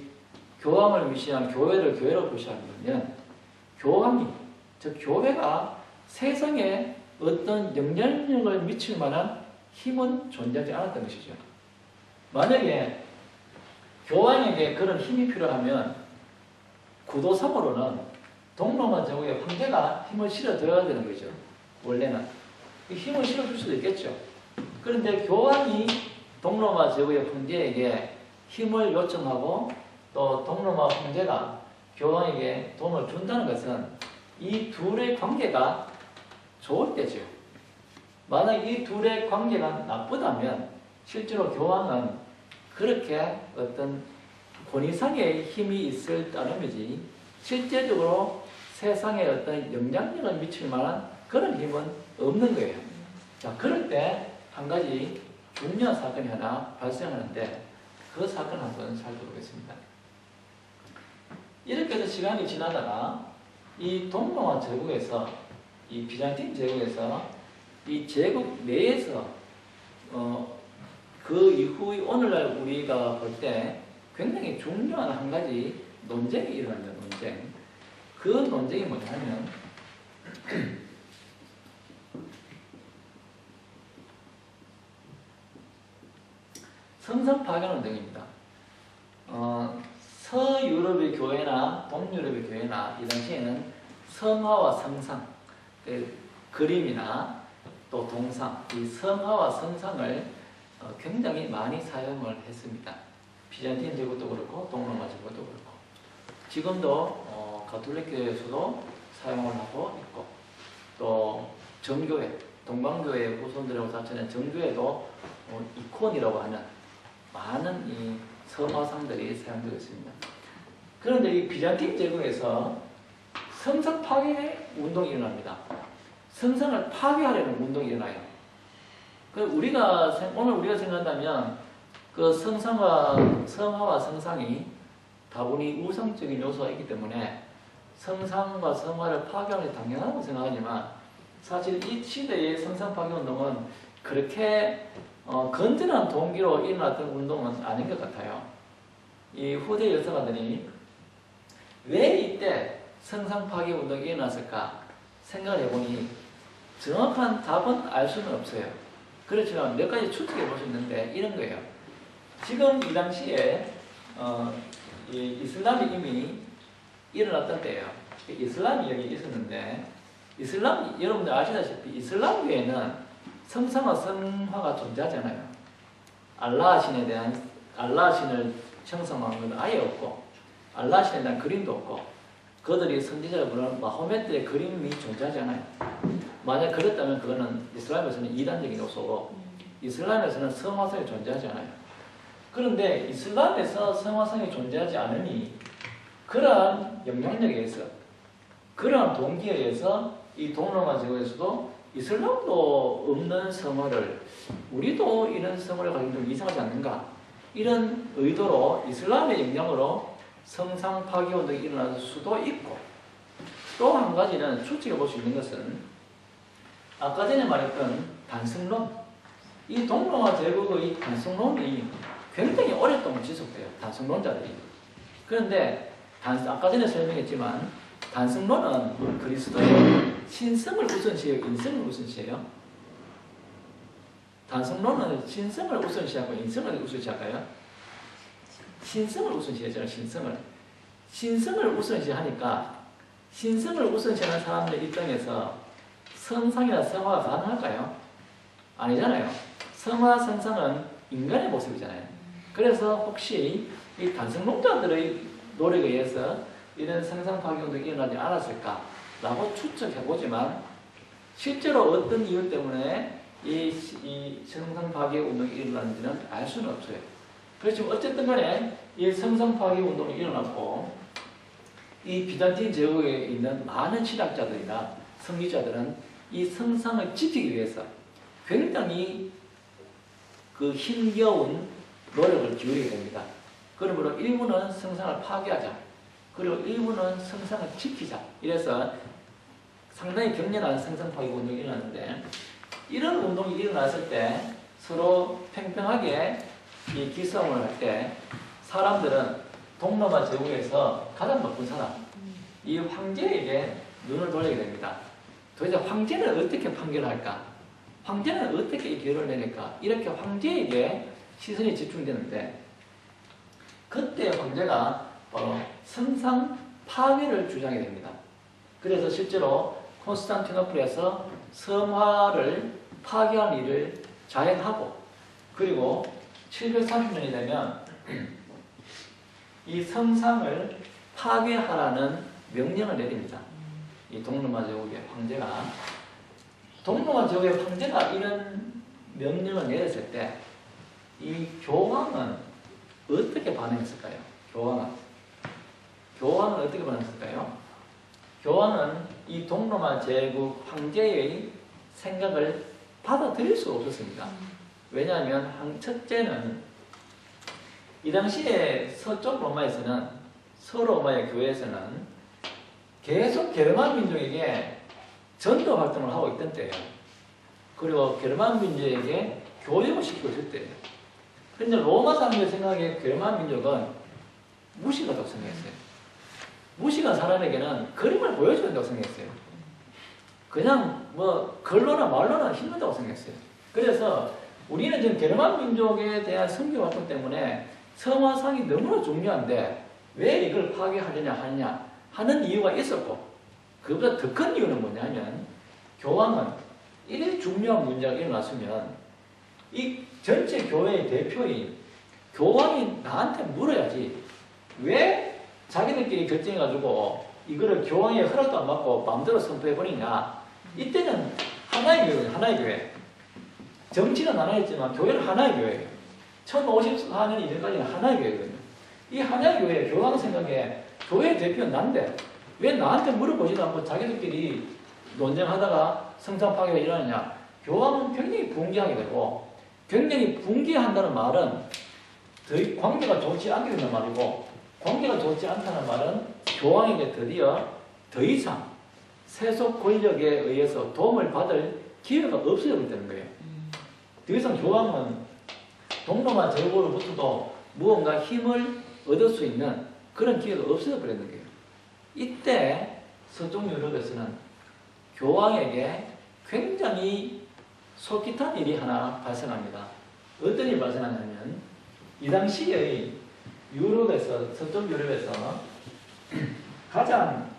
교황을 위시한 교회를 교회로 표시하면 교황이 즉 교회가 세상에 어떤 영향력을 미칠 만한 힘은 존재하지 않았던 것이죠. 만약에 교황에게 그런 힘이 필요하면 구도상으로는 동로마 제국의 황제가 힘을 실어줘야 되는 거죠. 원래는 힘을 실어줄 수도 있겠죠. 그런데 교황이 동로마 제국의 황제에게 힘을 요청하고 또 동로마 황제가 교황에게 돈을 준다는 것은 이 둘의 관계가 좋을 때죠. 만약 이 둘의 관계가 나쁘다면 실제로 교황은 그렇게 어떤 권위상의 힘이 있을 따름이지 실제적으로 세상에 어떤 영향력을 미칠 만한 그런 힘은 없는 거예요. 자, 그럴 때 한 가지 중요한 사건이 하나 발생하는데 그 사건 한번 살펴보겠습니다. 이렇게 해서 시간이 지나다가 이 동로마 제국에서 이 비잔틴 제국에서 이 제국 내에서 그 이후에 오늘날 우리가 볼 때 굉장히 중요한 한 가지 논쟁이 일어납니다. 논쟁. 그 논쟁이 뭐냐면 성상 파견 논쟁입니다. 서유럽의 교회나 동유럽의 교회나 이 당시에는 성화와 성상, 그림이나 또 동상, 이 성화와 성상을 굉장히 많이 사용을 했습니다. 비잔틴 제국도 그렇고 동로마 제국도 그렇고 지금도 가톨릭 교회에서도 사용을 하고 있고 또 정교회, 동방교회 후손들하고 다처는 정교회도 이콘이라고 하는 많은 이 성화상들이 사용되고 있습니다. 그런데 이 비잔틴 제국에서 성상 파괴 운동이 일어납니다. 성상을 파괴하려는 운동이 일어나요. 오늘 우리가 생각한다면 그 성화와 성상이 다분히 우상적인 요소가 있기 때문에 성상과 성화를 파괴하는 게 당연하다고 생각하지만 사실 이 시대의 성상 파괴 운동은 그렇게 건전한 동기로 일어났던 운동은 아닌 것 같아요. 이 후대 역사가들이 왜 이때 성상 파괴 운동이 일어났을까 생각을 해보니 정확한 답은 알 수는 없어요. 그렇지만 몇 가지 추측해 볼 수 있는데 이런 거예요. 지금 이 당시에 이 이슬람이 이미 일어났던 때예요. 이슬람이 여기 있었는데 여러분들 아시다시피 이슬람교에는 성상과 성화가 존재하잖아요. 알라ह 신을 형성한 건 아예 없고 알라ह 신에 대한 그림도 없고 그들이 선지자를 부르는 마호메트의 그림이 존재하잖아요. 만약 그랬다면 그거는 이슬람에서는 이단적인 요소고 이슬람에서는 성화성이 존재하지 않아요. 그런데 이슬람에서 성화성이 존재하지 않으니 그러한 영향력에 의해서 그러한 동기에 의해서 이 동로마 제국에서도 이슬람도 없는 성화를 우리도 이런 성화를 가지면 좀 이상하지 않는가? 이런 의도로 이슬람의 영향으로 성상 파괴 운동이 일어날 수도 있고, 또 한 가지는 추측해 볼 수 있는 것은 아까 전에 말했던 단성론, 이 동로마 제국의 단성론이 굉장히 오랫동안 지속돼요. 단성론자들이. 그런데 아까 전에 설명했지만 단성론은 그리스도의 신성을 우선시해요, 인성을 우선시해요? 단성론은 신성을 우선시하고 인성을 우선시할까요? 신성을 우선시하잖아요. 신성을 우선시하니까 신성을 우선시하는 사람들 입장에서 성상이나 성화가 가능할까요? 아니잖아요. 성화, 성상은 인간의 모습이잖아요. 그래서 혹시 이 단성론자들의 노력에 의해서 이런 성상 파괴 운동이 일어나지 않았을까라고 추측해보지만 실제로 어떤 이유 때문에 이 성상 파괴 운동이 일어났는지는 알 수는 없어요. 그렇지만 어쨌든 간에 이 성상 파괴 운동이 일어났고 이 비잔틴 제국에 있는 많은 신학자들이나 성리자들은 이 성상을 지키기 위해서 굉장히 그 힘겨운 노력을 기울이게 됩니다. 그러므로 일부는 성상을 파괴하자. 그리고 일부는 성상을 지키자. 이래서 상당히 격렬한 성상 파괴 운동이 일어났는데 이런 운동이 일어났을 때 서로 팽팽하게 이 기싸움을 할 때 사람들은 동로마 제국에서 가장 높은 사람, 이 황제에게 눈을 돌리게 됩니다. 도대체 황제는 어떻게 판결할까? 황제는 어떻게 이 결론을 내릴까? 이렇게 황제에게 시선이 집중되는데 그때 황제가 성상 파괴를 주장하게 됩니다. 그래서 실제로 콘스탄티노플에서 성화를 파괴한 일을 자행하고 그리고 730년이 되면 이 성상을 파괴하라는 명령을 내립니다. 이 동로마 제국의 황제가. 동로마 제국의 황제가 이런 명령을 내렸을 때 이 교황은 어떻게 반응했을까요? 교황은 어떻게 반응했을까요? 교황은 이 동로마 제국 황제의 생각을 받아들일 수 없었습니다. 왜냐하면 첫째는 이 당시에 서쪽 로마에서는 서로마의 교회에서는 계속 게르만 민족에게 전도 활동을 하고 있던 때예요. 그리고 게르만 민족에게 교육을 시키고 있을 때예요. 그런데 로마 사람들의 생각에 게르만 민족은 무시가 된다고 생각했어요. 무시가 사람에게는 그림을 보여줘야 된다고 생각했어요. 그냥 뭐 글로나 말로나 힘들다고 생각했어요. 그래서 우리는 지금 게르만 민족에 대한 선교 활동 때문에 성화상이 너무나 중요한데 왜 이걸 파괴하느냐 하는 이유가 있었고 그보다 더 큰 이유는 뭐냐면 교황은 이렇게 중요한 문제가 일어났으면 이 전체 교회의 대표인 교황이 나한테 물어야지 왜 자기들끼리 결정해가지고 이거를 교황의 허락도 안 받고 마음대로 선포해버리냐. 이때는 하나의 교회예요. 하나의 교회. 정치는 하나였지만 교회는 하나의 교회예요. 1054년 이전까지는 하나의 교회거든요. 이 하나의 교회, 교황 생각에 교회 대표는 난데 왜 나한테 물어보지도 않고 자기들끼리 논쟁하다가 성상 파괴가 일어나냐. 교황은 굉장히 분개하게 되고 굉장히 분개한다는 말은 더 관계가 좋지 않게 된다는 말이고 관계가 좋지 않다는 말은 교황에게 드디어 더 이상 세속 권력에 의해서 도움을 받을 기회가 없어져 버린다는 거예요. 더 이상 교황은 동로마 제국으로부터도 무언가 힘을 얻을 수 있는 그런 기회가 없어져 버리는 거예요. 이때 서쪽 유럽에서는 교황에게 굉장히 솔깃한 일이 하나 발생합니다. 어떤 일이 발생하냐면 이 당시의 유럽에서 서쪽 유럽에서 가장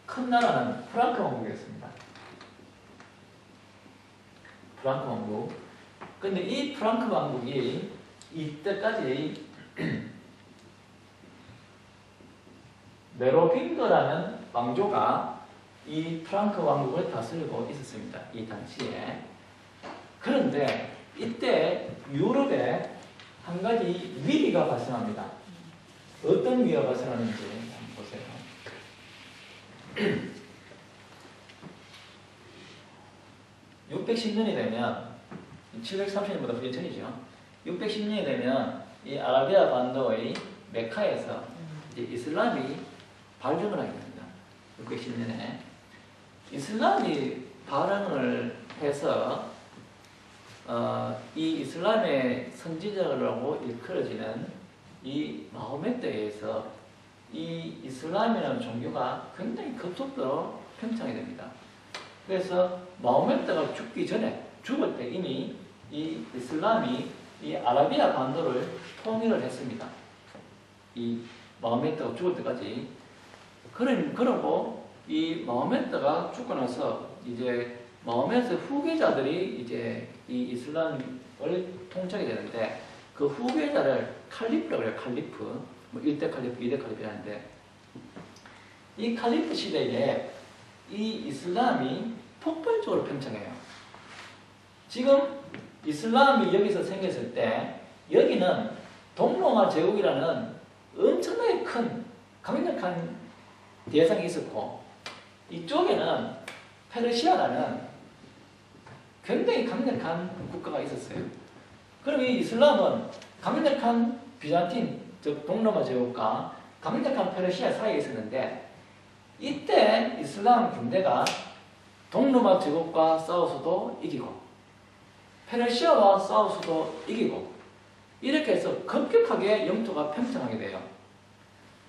큰 나라는 프랑크 왕국이었습니다. 프랑크 왕국. 근데 이 프랑크 왕국이 이때까지 메로빙거라는 왕조가 이 프랑크 왕국을 다스리고 있었습니다. 이 당시에. 그런데 이때 유럽에 한 가지 위기가 발생합니다. 어떤 위기가 발생하는지 한번 보세요. 610년이 되면 730년보다 훨씬 전이죠. 610년이 되면 이 아라비아 반도의 메카에서 이제 이슬람이 발병을 하게 됩니다. 610년에 이슬람이 발흥을 해서 이 이슬람의 선지자라고 일컬어지는 이 마호메트에 의해서 이 이슬람이라는 종교가 굉장히 급속도로 팽창이 됩니다. 그래서 마호메트가 죽기 전에 죽을 때 이미 이 이슬람이 이 아라비아 반도를 통일을 했습니다. 이 마호메트가 죽을 때까지. 그러고 이 마호메트가 죽고 나서 이제 마호메트 후계자들이 이제 이 이슬람을 통치하게 되는데 그 후계자를 칼리프라고 해요. 칼리프. 뭐 1대 칼리프, 2대 칼리프라는데 이 칼리프 시대에 이 이슬람이 폭발적으로 팽창해요. 지금 이슬람이 여기서 생겼을 때 여기는 동로마 제국이라는 엄청나게 큰 강력한 대상이 있었고 이쪽에는 페르시아라는 굉장히 강력한 국가가 있었어요. 그럼 이 이슬람은 강력한 비잔틴, 즉 동로마 제국과 강력한 페르시아 사이에 있었는데 이때 이슬람 군대가 동로마 제국과 싸워서도 이기고 페르시아와 싸워서도 이기고 이렇게 해서 급격하게 영토가 팽창하게 돼요.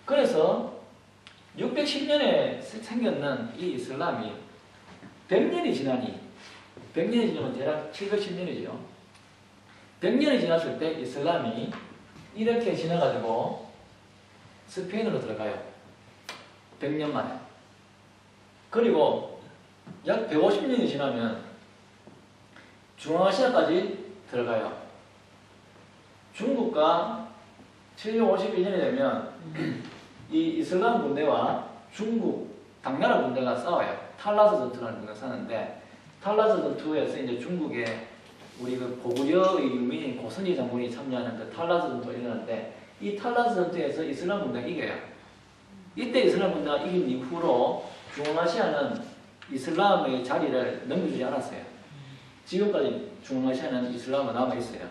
그래서 610년에 생겼는 이 이슬람이 100년이 지나면 대략 710년이죠. 100년이 지났을 때 이슬람이 이렇게 지나가지고 스페인으로 들어가요. 100년 만에. 그리고 약 150년이 지나면 중앙아시아까지 들어가요. 중국과 751년이 되면 이 이슬람 군대와 중국 당나라 군대가 싸워요. 탈라스 전투라는 군대가 싸는데 탈라스 전투에서 이제 중국의 우리 그 고구려의 유민인 고선희 장군이 참여하는 그 탈라스 전투가 일어나는데 이 탈라스 전투에서 이슬람 군대가 이겨요. 이때 이슬람 군대가 이긴 이후로 중앙아시아는 이슬람의 자리를 넘겨주지 않았어요. 지금까지 중앙아시아는 이슬람은 남아있어요.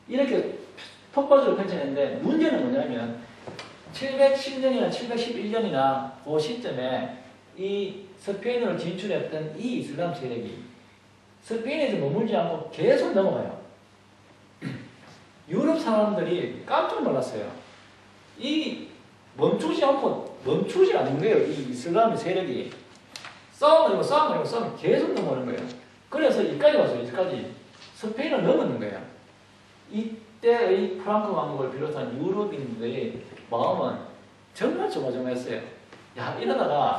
이렇게 폭발적으로 펼쳐냈는데 문제는 뭐냐면 710년이나 711년이나 그 시점에 이 스페인으로 진출했던 이 이슬람 세력이 스페인에서 머물지 않고 계속 넘어가요. 유럽 사람들이 깜짝 놀랐어요. 이 멈추지 않는 거예요. 이 이슬람 세력이 싸우면 계속 넘어오는 거예요. 그래서 여기까지 왔어요. 여기까지 스페인을 넘었는 거예요. 이때의 프랑크 왕국을 비롯한 유럽인들의 마음은 정말 조마조마했어요. 야, 이러다가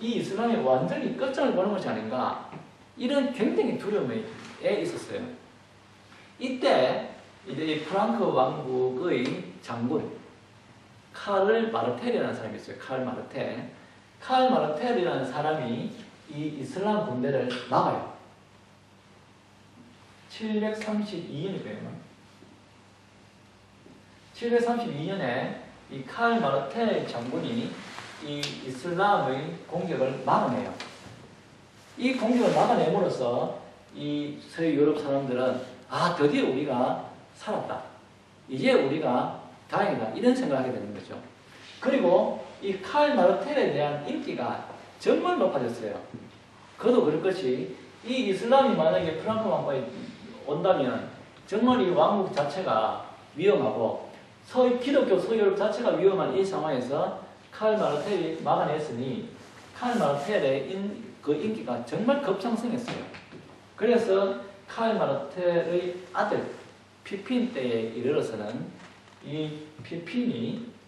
이 이슬람이 완전히 끝장을 보는 것이 아닌가, 이런 굉장히 두려움에 있었어요. 이때 이제 이 프랑크 왕국의 장군 카를 마르텔이라는 사람이 있어요. 칼 마르텔이라는 사람이 이 이슬람 군대를 막아요. 732년이고요. 732년에 이 칼 마르텔 장군이 이 이슬람의 공격을 막아내요. 이 공격을 막아내므로써 이 서유 유럽 사람들은 드디어 우리가 살았다. 이제 우리가 다행이다. 이런 생각을 하게 되는 거죠. 그리고 이 칼 마르텔에 대한 인기가 정말 높아졌어요. 그도 그럴 것이 이 이슬람이 만약에 프랑크 왕국에 온다면 정말 이 왕국 자체가 위험하고 기독교 서유럽 자체가 위험한 이 상황에서 칼 마르텔이 막아냈으니 칼 마르텔의 그 인기가 정말 급상승했어요. 그래서 칼 마르텔의 아들 피핀 때에 이르러서는 이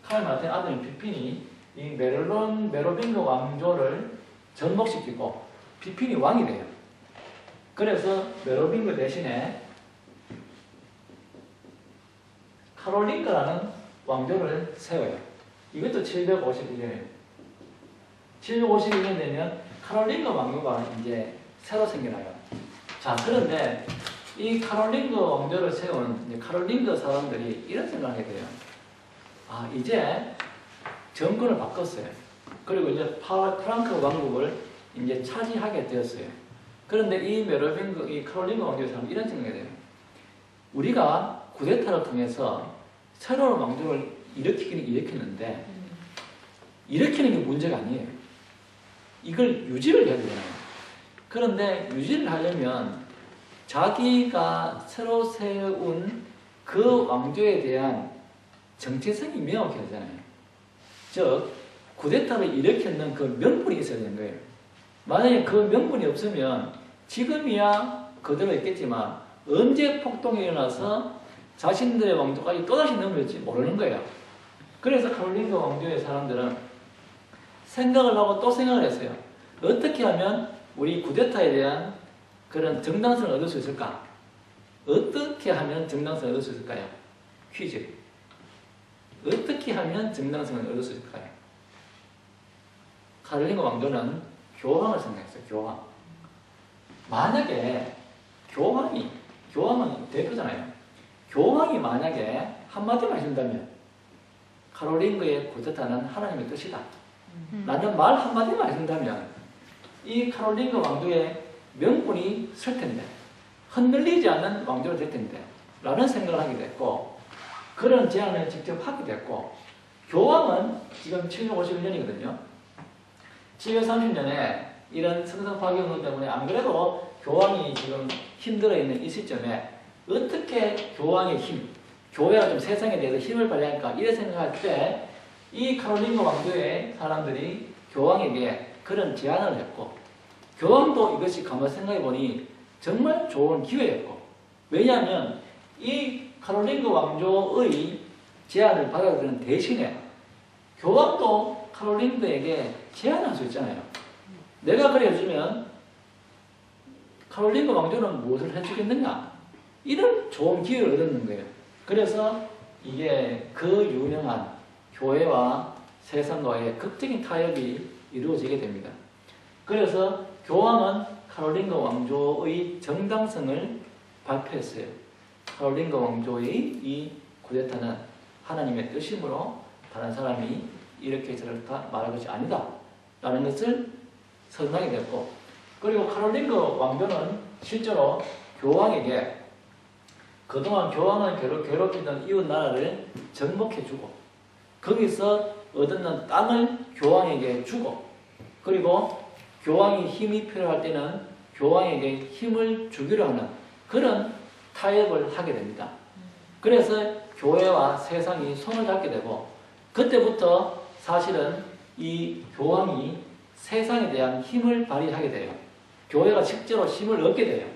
칼 마르텔 아들 피핀이 이 메로빙그 왕조를 전복시키고 피핀이 왕이 돼요. 그래서 메로빙그 대신에 카롤링거라는 왕조를 세워요. 이것도 751년이에요. 751년 되면 카롤링거 왕조가 이제 새로 생겨나요. 자, 그런데 이 카롤링거 왕조를 세운 이제 카롤링거 사람들이 이런 생각을 하게 돼요. 이제 정권을 바꿨어요. 그리고 이제 프랑크 왕국을 이제 차지하게 되었어요. 그런데 이 메로빙거, 이 카롤린거 왕조의 사람은 이런 생각이 돼요. 우리가 쿠데타를 통해서 새로운 왕조를 일으키기는 일으켰는데 일으키는 게 문제가 아니에요. 이걸 유지를 해야 되잖아요. 그런데 유지를 하려면 자기가 새로 세운 그 왕조에 대한 정체성이 명확해야 되잖아요. 즉 쿠데타를 일으켰는 그 명분이 있어야 되는 거예요. 만약에 그 명분이 없으면 지금이야 그대로 있겠지만 언제 폭동이 일어나서 자신들의 왕조까지 또다시 넘어질지 모르는 거예요. 그래서 카롤린거 왕조의 사람들은 생각을 하고 또 생각을 했어요. 어떻게 하면 우리 쿠데타에 대한 그런 정당성을 얻을 수 있을까? 어떻게 하면 정당성을 얻을 수 있을까요? 퀴즈. 어떻게 하면 정당성을 얻을 수 있을까요? 카롤린거 왕조는 교황을 생각했어요. 교황. 만약에 교황은 대표잖아요. 교황이 만약에 한마디만 해준다면 카롤린거의 쿠데타는 하나님의 뜻이다. 라는 말 한마디만 해준다면 이 카롤린거 왕조의 명분이 설 텐데 흔들리지 않는 왕조가 될 텐데 라는 생각을 하게 됐고 그런 제안을 직접 하게 됐고 교황은 지금 751년이거든요. 730년에 이런 성서 파괴운동 때문에 안 그래도 교황이 지금 힘들어 있는 이 시점에 어떻게 교황의 힘, 교회가 좀 세상에 대해서 힘을 발휘할까 이래 생각할 때 이 카롤린거 왕조의 사람들이 교황에게 그런 제안을 했고 교황도 이것이 가만 생각해 보니 정말 좋은 기회였고 왜냐하면 이 카롤린거 왕조의 제안을 받아들이는 대신에 교황도 카롤린거에게 제안할 수 있잖아요. 내가 그래 해주면 카롤린거 왕조는 무엇을 해주겠느냐 이런 좋은 기회를 얻는 거예요. 그래서 이게 그 유명한 교회와 세상과의 극적인 타협이 이루어지게 됩니다. 그래서 교황은 카롤린거 왕조의 정당성을 발표했어요. 카롤린거 왕조의 이 쿠데타는 하나님의 뜻이므로 다른 사람이 이렇게 저렇다 말할 것이 아니다 라는 것을 선언하게 됐고 그리고 카롤린거 왕조는 실제로 교황에게 그동안 교황을 괴롭히던 이웃 나라를 정복해주고 거기서 얻는 땅을 교황에게 주고 그리고 교황이 힘이 필요할 때는 교황에게 힘을 주기로 하는 그런 타협을 하게 됩니다. 그래서 교회와 세상이 손을 잡게 되고 그때부터 사실은 이 교황이 세상에 대한 힘을 발휘하게 돼요. 교회가 실제로 힘을 얻게 돼요.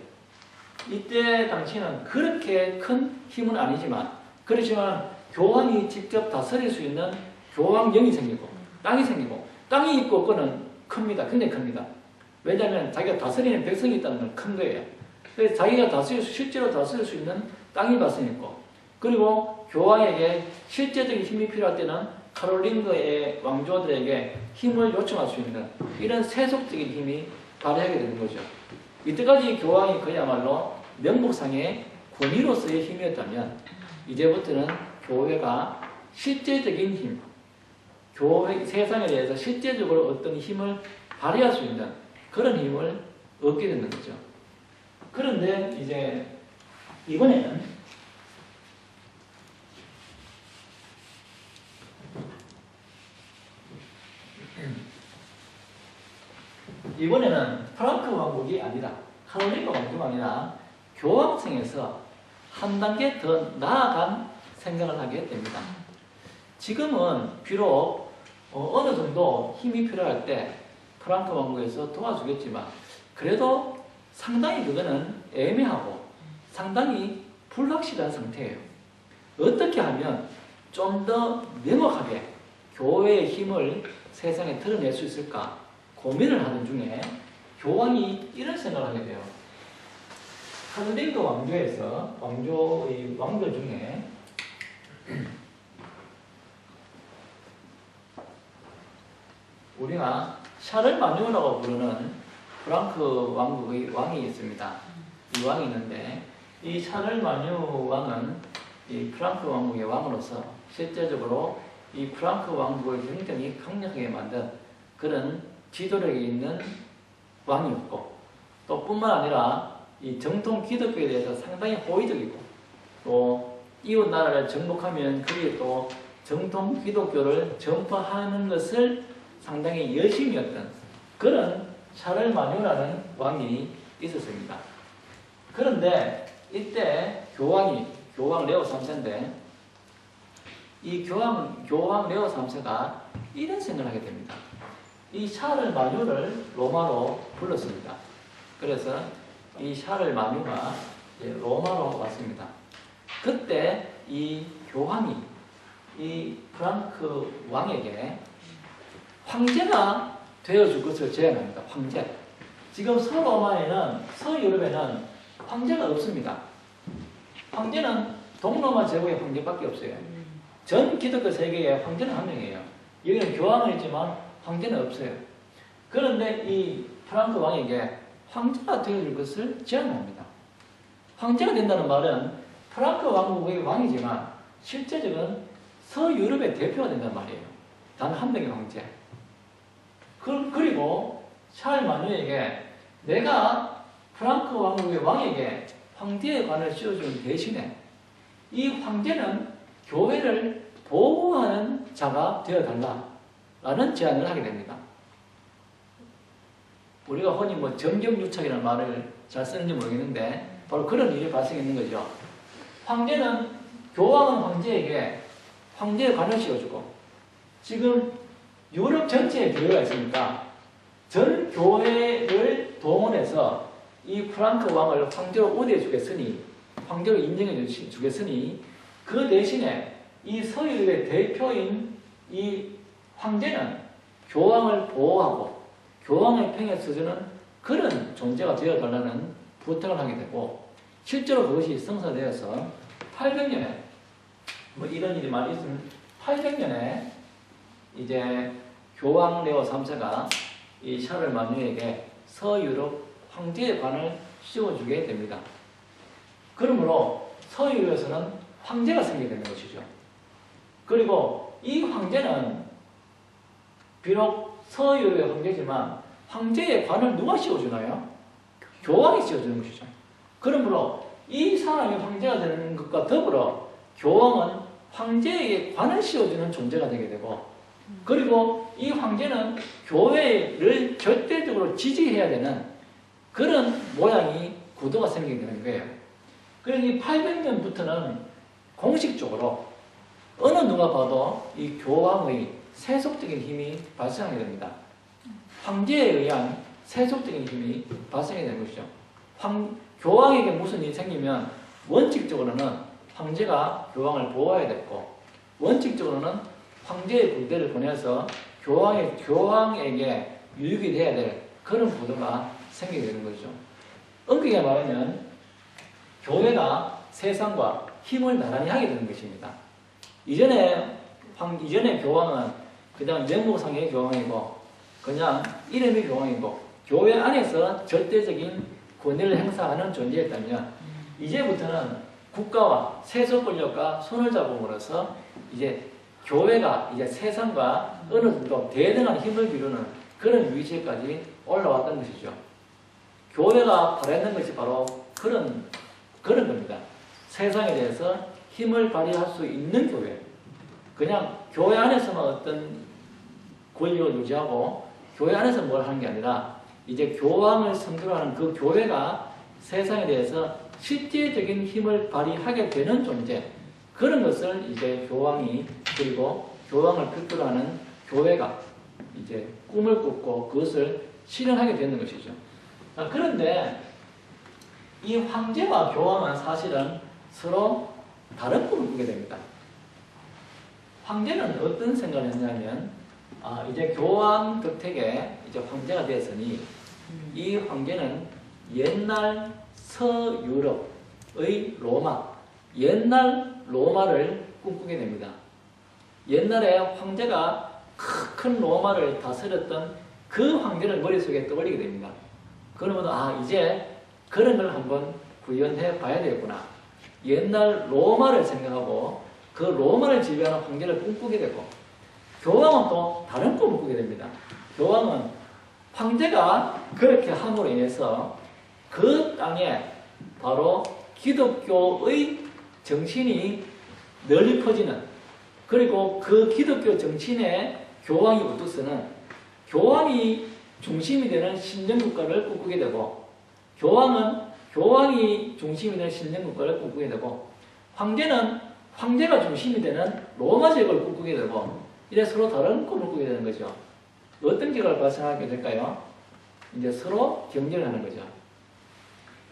이때 당시는 그렇게 큰 힘은 아니지만 그렇지만 교황이 직접 다스릴 수 있는 교황령이 생기고 땅이 있고 없고는 큽니다. 굉장히 큽니다. 왜냐하면 자기가 다스리는 백성이 있다는 건 큰 거예요. 그래서 자기가 실제로 다스릴 수 있는 땅이 발생했고 그리고 교황에게 실제적인 힘이 필요할 때는 카롤린거의 왕조들에게 힘을 요청할 수 있는 이런 세속적인 힘이 발휘하게 되는 거죠. 이때까지 교황이 그야말로 명목상의 군의로서의 힘이었다면 이제부터는 교회가 실제적인 힘, 교회 세상에 대해서 실제적으로 어떤 힘을 발휘할 수 있는 그런 힘을 얻게 되는 거죠. 그런데 이제 이번에는 프랑크 왕국이 아니라 카롤린거 왕국이 아니라 교황청에서 한 단계 더 나아간 생각을 하게 됩니다. 지금은 비록 어느 정도 힘이 필요할 때 프랑크 왕국에서 도와주겠지만 그래도 상당히 그거는 애매하고 상당히 불확실한 상태예요. 어떻게 하면 좀 더 명확하게 교회의 힘을 세상에 드러낼 수 있을까 고민을 하는 중에 교황이 이런 생각을 하게 돼요. 카롤린거 왕조에서 왕조의 왕들 중에 우리가 샤를마뉴라고 부르는 프랑크 왕국의 왕이 있습니다. 이 왕이 있는데 이 샤를마뉴 왕은 이 프랑크 왕국의 왕으로서 실제적으로 이 프랑크 왕국을 굉장히 강력하게 만든 그런 지도력이 있는 왕이었고 또 뿐만 아니라 이 정통 기독교에 대해서 상당히 호의적이고 또 이웃 나라를 정복하면 거기에 또 정통 기독교를 전파하는 것을 상당히 열심히 했던 그런 샤를마뉴라는 왕이 있었습니다. 그런데 이때 교황 레오 3세인데 이 교황 레오 3세가 이런 생각을 하게 됩니다. 이 샤를마뉴를 로마로 불렀습니다. 그래서 이 샤를마뉴가 로마로 왔습니다. 그때 이 교황이 이 프랑크 왕에게 황제가 되어줄 것을 제안합니다. 황제. 지금 서로마에는, 서유럽에는 황제가 없습니다. 황제는 동로마 제국의 황제밖에 없어요. 전 기독교 세계에 황제는 한 명이에요. 여기는 교황은 있지만 황제는 없어요. 그런데 이 프랑크 왕에게 황제가 되어줄 것을 제안합니다. 황제가 된다는 말은 프랑크 왕국의 왕이지만 실제적인 서유럽의 대표가 된단 말이에요. 단 한 명의 황제. 그리고 샤를마뉴에게 내가 프랑크 왕국의 왕에게 황제의 관을 씌워주는 대신에 이 황제는 교회를 보호하는 자가 되어달라라는 제안을 하게 됩니다. 우리가 흔히 뭐 정경유착이라는 말을 잘 쓰는지 모르겠는데 바로 그런 일이 발생했는 거죠. 교황은 황제에게 황제의 관을 씌워주고 지금 유럽 전체에 교회가 있으니까 전 교회를 동원해서 이 프랑크 왕을 황제로 우대해 주겠으니 황제로 인정해 주겠으니 그 대신에 이 서유럽의 대표인 이 황제는 교황을 보호하고 교황의 평에 서주는 그런 존재가 되어달라는 부탁을 하게 되고 실제로 그것이 성사되어서 800년에 뭐 이런 일이 많이 있으면 800년에 이제 교황 레오 3세가 이 샤를마뉴에게 서유럽 황제의 관을 씌워주게 됩니다. 그러므로 서유럽에서는 황제가 생기게 되는 것이죠. 그리고 이 황제는 비록 서유럽의 황제지만 황제의 관을 누가 씌워주나요? 교황이 씌워주는 것이죠. 그러므로 이 사람이 황제가 되는 것과 더불어 교황은 황제에게 관을 씌워주는 존재가 되게 되고 그리고 이 황제는 교회를 절대적으로 지지해야 되는 그런 모양이 구도가 생기게 되는 거예요. 그러니 800년부터는 공식적으로 어느 누가 봐도 이 교황의 세속적인 힘이 발생하게 됩니다. 황제에 의한 세속적인 힘이 발생하게 되는 것이죠. 교황에게 무슨 일이 생기면 원칙적으로는 황제가 교황을 보호해야 됐고 원칙적으로는 황제의 군대를 보내서 교황에게 유익이 돼야 될 그런 구도가 생기게 되는 거죠. 엄격히 말하면 교회가 세상과 힘을 나란히 하게 되는 것입니다. 이전에 교황은 그냥 명목상의 교황이고 그냥 이름의 교황이고 교회 안에서 절대적인 권위를 행사하는 존재였다면 이제부터는 국가와 세속 권력과 손을 잡음으로써 이제 교회가 이제 세상과 어느 정도 대등한 힘을 기르는 그런 위치까지 올라왔던 것이죠. 교회가 바라는 것이 바로 그런 겁니다. 세상에 대해서 힘을 발휘할 수 있는 교회. 그냥 교회 안에서만 어떤 권력을 유지하고 교회 안에서 뭘 하는 게 아니라 이제 교황을 선두로 하는 그 교회가 세상에 대해서 실제적인 힘을 발휘하게 되는 존재. 그런 것을 이제 교황이 그리고 교황을 필두로 하는 교회가 이제 꿈을 꾸고 그것을 실현하게 되는 것이죠. 그런데 이 황제와 교황은 사실은 서로 다른 꿈을 꾸게 됩니다. 황제는 어떤 생각을 했냐면 이제 교황 덕택에 이제 황제가 되었으니 이 황제는 옛날 서유럽의 로마, 옛날 로마를 꿈꾸게 됩니다. 옛날에 황제가 큰 로마를 다스렸던 그 황제를 머릿속에 떠올리게 됩니다. 그러면 이제 그런 걸 한번 구현해 봐야 되겠구나. 옛날 로마를 생각하고 그 로마를 지배하는 황제를 꿈꾸게 되고 교황은 또 다른 꿈을 꾸게 됩니다. 교황은 황제가 그렇게 함으로 인해서 그 땅에 바로 기독교의 정신이 널리 퍼지는, 그리고 그 기독교 정신의 교황이 우뚝서는, 교황이 중심이 되는 신정국가를 꿈꾸게 되고, 교황이 중심이 되는 신정국가를 꿈꾸게 되고, 황제는 황제가 중심이 되는 로마 제국을 꿈꾸게 되고, 이래 서로 다른 꿈을 꾸게 되는 거죠. 어떤 결과를 발생하게 될까요? 이제 서로 경쟁을 하는 거죠.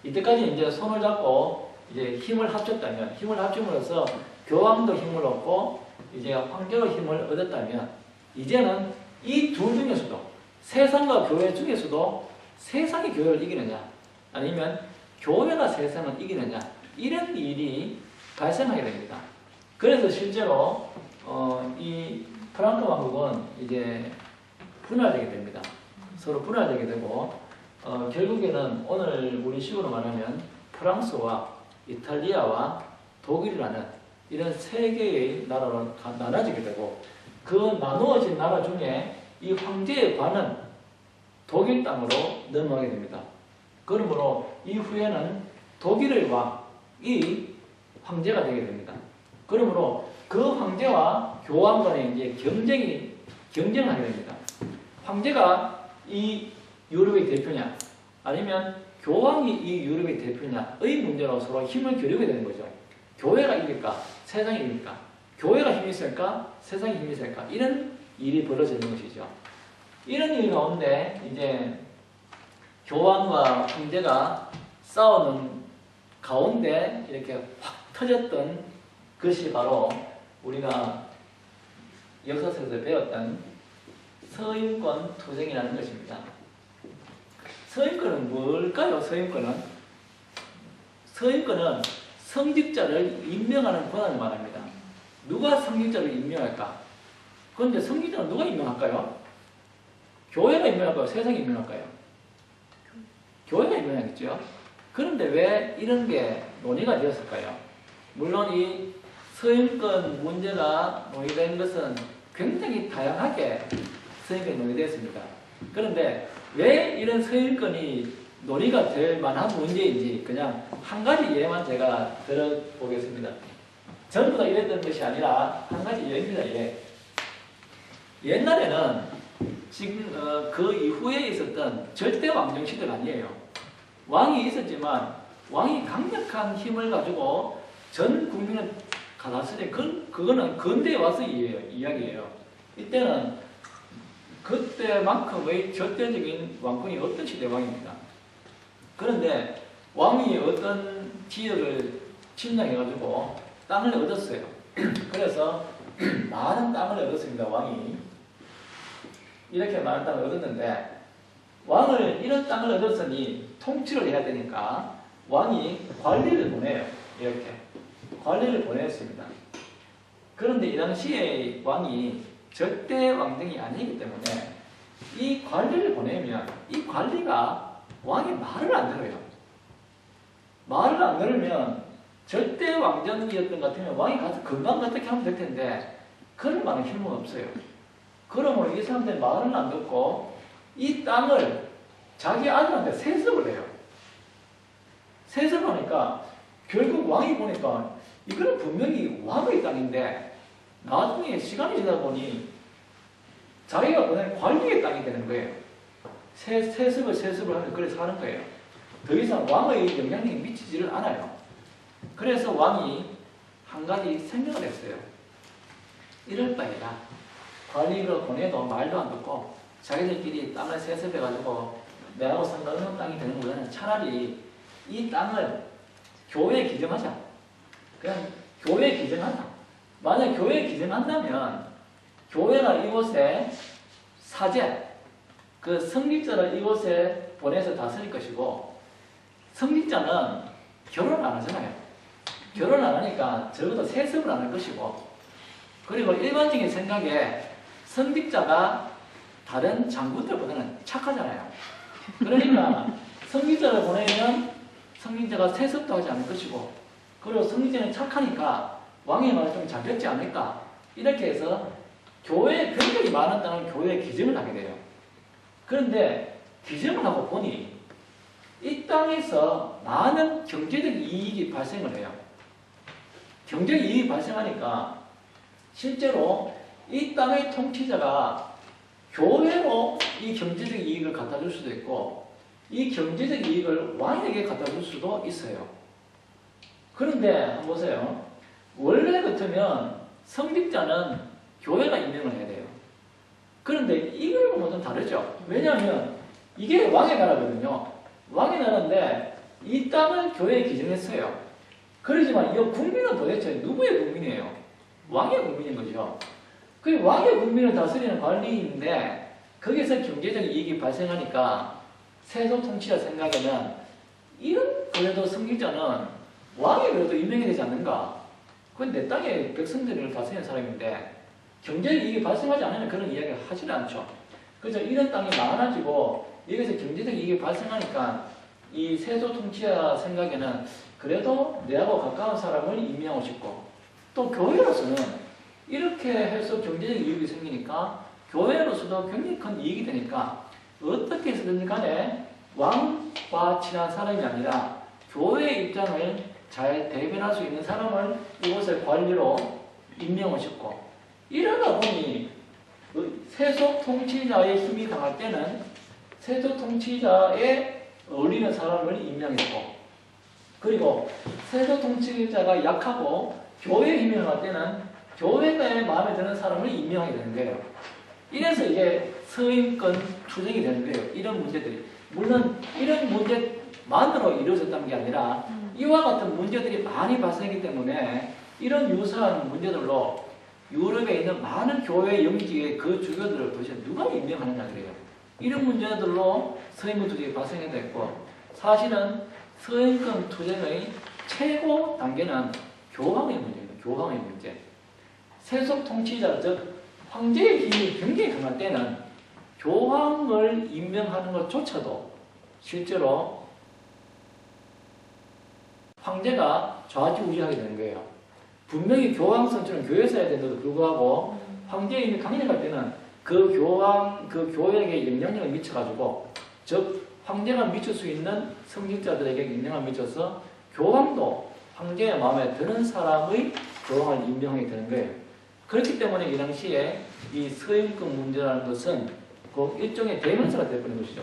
이때까지 이제 손을 잡고 이제 힘을 합쳤다면, 힘을 합침으로써 교황도 힘을 얻고 이제 황제도 힘을 얻었다면, 이제는 이 둘 중에서도, 세상과 교회 중에서도 세상이 교회를 이기느냐, 아니면 교회가 세상을 이기느냐, 이런 일이 발생하게 됩니다. 그래서 실제로 이 프랑크 왕국은 이제 분할되게 됩니다. 서로 분할되게 되고, 결국에는 오늘 우리 식으로 말하면 프랑스와 이탈리아와 독일이라는 이런 세 개의 나라로 나눠지게 되고, 그 나누어진 나라 중에 이 황제의 관은 독일 땅으로 넘어가게 됩니다. 그러므로 이후에는 독일의 왕이 황제가 되게 됩니다. 그러므로 그 황제와 교황 간에 이제 경쟁을 하게 됩니다. 황제가 이 유럽의 대표냐, 아니면 교황이 이 유럽의 대표냐의 문제로 서로 힘을 겨루게 되는 거죠. 교회가 이길까, 세상이 이길까, 교회가 힘이 있을까, 세상이 힘이 있을까, 이런 일이 벌어지는 것이죠. 이런 일 가운데 이제 교황과 황제가 싸우는 가운데 이렇게 확 터졌던 것이 바로 우리가 역사책에서 배웠던 서인권 투쟁이라는 것입니다. 서인권은 뭘까요? 서인권은 성직자를 임명하는 권한을 말합니다. 누가 성직자를 임명할까? 그런데 성직자는 누가 임명할까요? 교회가 임명할까요? 세상이 임명할까요? 교회가 임명하겠죠. 그런데 왜 이런 게 논의가 되었을까요? 물론 이 서인권 문제가 논의된 것은 굉장히 다양하게 서인권이 논의되었습니다. 그런데 왜 이런 서인권이 논의가 될 만한 문제인지 그냥 한 가지 예만 제가 들어보겠습니다. 전부 다 이랬던 것이 아니라 한 가지 예입니다. 옛날에는 지금 그 이후에 있었던 절대 왕정 시대가 아니에요. 왕이 있었지만 왕이 강력한 힘을 가지고 전 국민을 가다스린, 그거는 근대에 와서 이야기예요. 이때는 그때만큼의 절대적인 왕권이 없던 시대 왕입니다. 그런데 왕이 어떤 지역을 침략해가지고 땅을 얻었어요. 그래서 많은 땅을 얻었습니다. 왕이 이렇게 많은 땅을 얻었는데, 왕을 이런 땅을 얻었으니 통치를 해야 되니까 왕이 관리를 보내요. 이렇게 관리를 보냈습니다. 그런데 이 당시에 왕이 절대 왕정이 아니기 때문에 이 관리를 보내면 이 관리가 왕의 말을 안 들어요. 말을 안 들으면 절대 왕정이었던 것 같으면 왕이 가서 금방 어떻게 하면 될 텐데 그럴 만한 힘은 없어요. 그러므로 이 사람들이 말을 안 듣고 이 땅을 자기 아들한테 세습을 해요. 세습을 하니까 결국 왕이 보니까 이거는 분명히 왕의 땅인데 나중에 시간이 지나다 보니 자기가 보낸 관리의 땅이 되는 거예요. 세습을 하면 그래서 하는 거예요. 더 이상 왕의 영향력이 미치지를 않아요. 그래서 왕이 한 가지 생각을 했어요. 이럴 바에야 관리를 보내도 말도 안 듣고 자기들끼리 땅을 세습해가지고 내하고 상관없는 땅이 되는 것보다는 차라리 이 땅을 교회에 기증하자. 그냥 교회에 기증하자. 만약 교회에 기증한다면 교회가 이곳에 사제, 그 성직자를 이곳에 보내서 다스릴 것이고, 성직자는 결혼 안 하잖아요. 결혼 안 하니까 적어도 세습을 안 할 것이고, 그리고 일반적인 생각에 성직자가 다른 장군들보다는 착하잖아요. 그러니까 성직자를 보내면 성직자가 세습도 하지 않을 것이고, 그리고 성직자는 착하니까 왕의 말을 좀 잘 듣지 않을까, 이렇게 해서 교회에 굉장히 많은 땅을 교회에 기증을 하게 돼요. 그런데 기증을 하고 보니 이 땅에서 많은 경제적 이익이 발생을 해요. 경제적 이익이 발생하니까 실제로 이 땅의 통치자가 교회로 이 경제적 이익을 갖다 줄 수도 있고 이 경제적 이익을 왕에게 갖다 줄 수도 있어요. 그런데 한번 보세요. 원래 같으면 성직자는 교회가 임명을 해야 돼요. 그런데 이걸 보면 좀 다르죠. 왜냐하면 이게 왕의 나라거든요. 왕의 나라인데 이 땅은 교회에 기증했어요. 그러지만 이 국민은 도대체 누구의 국민이에요? 왕의 국민인 거죠. 그 왕의 국민을 다스리는 관리인데 거기서 경제적 이익이 발생하니까 세속 통치자 생각에는 이런 그래도 성직자는 왕이 그래도 임명이 되지 않는가? 그건 내 땅의 백성들을 다스리는 사람인데 경제적 이익이 발생하지 않으면 그런 이야기를 하지는 않죠. 그래서 이런 땅이 많아지고 여기서 경제적 이익이 발생하니까 이 세속 통치자 생각에는 그래도 내하고 가까운 사람을 임명하고 싶고 또 교회로서는 이렇게 해서 경제적 이익이 생기니까 교회로서도 굉장히 큰 이익이 되니까 어떻게 해서든 간에 왕과 친한 사람이 아니라 교회의 입장을 잘 대변할 수 있는 사람을 이곳의 관리로 임명하고 싶고 이러다 보니 세속 통치자의 힘이 강할 때는 세속 통치자에 어울리는 사람을 임명했고 그리고 세속 통치자가 약하고 교회에 힘이 강할 때는 교회가 마음에 드는 사람을 임명하게 되는 거예요. 이래서 이게 서임권 투쟁이 되는 거예요. 이런 문제들이. 물론 이런 문제만으로 이루어졌다는 게 아니라 이와 같은 문제들이 많이 발생했기 때문에 이런 유사한 문제들로 유럽에 있는 많은 교회 영지의 그 주교들을 도대체 누가 임명하느냐 그래요. 이런 문제들로 서임권 투쟁이 발생했고 사실은 서임권 투쟁의 최고 단계는 교황의 문제입니다. 교황의 문제. 세속 통치자 즉 황제의 힘이 굉장히 강할 때는 교황을 임명하는 것조차도 실제로 황제가 좌지우지하게 되는 거예요. 분명히 교황 선출은 교회에서 해야 되는데도 불구하고 황제의 힘이 강력할 때는 그 교회에게 영향력을 미쳐가지고 즉 황제가 미칠 수 있는 성직자들에게 영향을 미쳐서 교황도 황제의 마음에 드는 사람의 교황을 임명하게 되는 거예요. 그렇기 때문에 이 당시에 이 서임권 문제라는 것은 그 일종의 대명사가 되어버린 것이죠.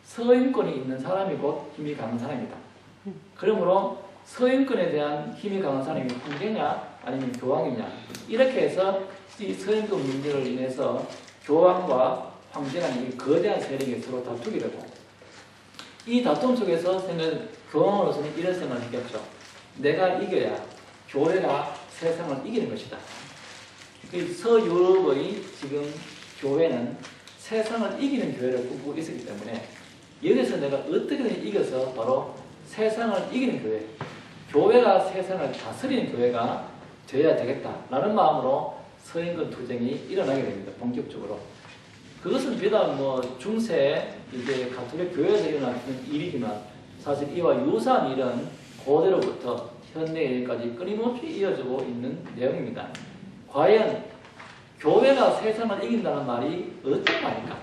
서임권이 있는 사람이 곧 힘이 강한 사람이다. 그러므로 서임권에 대한 힘이 강한 사람이 황제냐 아니면 교황이냐 이렇게 해서 이 서임권 문제를 인해서 교황과 황제라는 이 거대한 세력이 서로 다투게 되고 이 다툼 속에서 교황으로서는 이런 생각을 했겠죠. 내가 이겨야 교회가 세상을 이기는 것이다. 서유럽의 지금 교회는 세상을 이기는 교회를 꿈꾸고 있었기 때문에 여기서 내가 어떻게든 이겨서 바로 세상을 이기는 교회, 교회가 세상을 다스리는 교회가 되어야 되겠다라는 마음으로 서임권 투쟁이 일어나게 됩니다. 본격적으로. 그것은 비단 중세 이제 가톨릭 교회에서 일어났던 일이지만 사실 이와 유사한 일은 고대로부터 현대일까지 끊임없이 이어지고 있는 내용입니다. 과연 교회가 세상을 이긴다는 말이 어떤 말일까?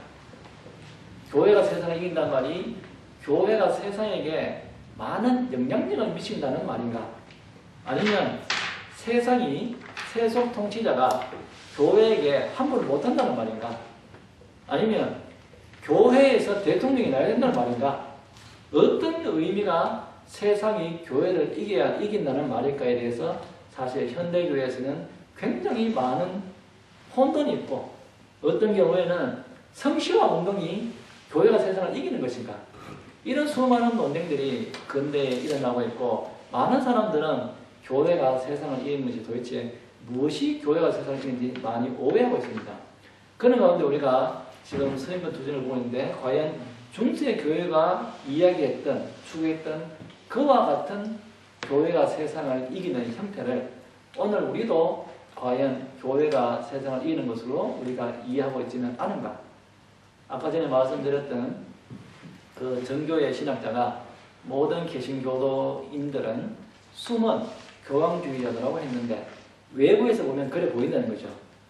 교회가 세상을 이긴다는 말이 교회가 세상에게 많은 영향력을 미친다는 말인가? 아니면 세상이 세속 통치자가 교회에게 함부로 못한다는 말인가? 아니면 교회에서 대통령이 나야 된다는 말인가? 어떤 의미가 세상이 교회를 이긴다는 말일까에 대해서 사실 현대교회에서는 굉장히 많은 혼돈이 있고 어떤 경우에는 성시화 운동이 교회가 세상을 이기는 것인가? 이런 수많은 논쟁들이 근대에 일어나고 있고 많은 사람들은 교회가 세상을 이기는 것이 도대체 무엇이 교회가 세상을 이기는지 많이 오해하고 있습니다. 그런 가운데 우리가 지금 서임권 투쟁을 보고 있는데 과연 중세 교회가 이야기했던 추구했던 그와 같은 교회가 세상을 이기는 형태를 오늘 우리도 과연 교회가 세상을 이기는 것으로 우리가 이해하고 있지는 않은가? 아까 전에 말씀드렸던 그 정교의 신학자가 모든 개신교도인들은 숨은 교황주의자들이라고 했는데 외부에서 보면 그래 보인다는 거죠.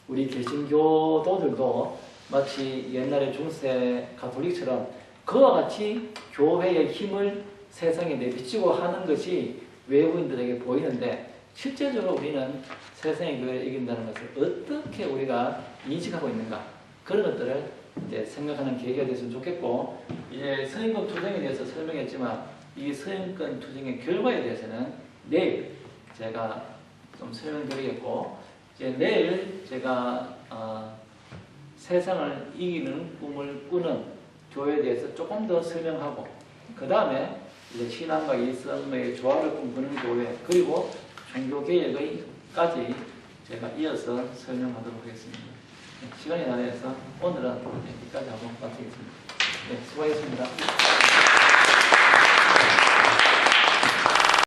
우리 개신교도들도 마치 옛날에 중세 가톨릭처럼 그와 같이 교회의 힘을 세상에 내비치고 하는 것이 외부인들에게 보이는데 실제적으로 우리는 세상의 교회를 이긴다는 것을 어떻게 우리가 인식하고 있는가 그런 것들을 이제 생각하는 계기가 됐으면 좋겠고 이제 서인권 투쟁에 대해서 설명했지만 이 서인권 투쟁의 결과에 대해서는 내일 제가 좀 설명드리겠고 이제 내일 제가 세상을 이기는 꿈을 꾸는 교회에 대해서 조금 더 설명하고 그 다음에 이제 신앙과 일선의 조화를 꿈꾸는 교회 그리고 종교개혁의까지 제가 이어서 설명하도록 하겠습니다. 네, 시간이 다 돼서 오늘은 여기까지 하고 마치겠습니다. 네, 수고하셨습니다.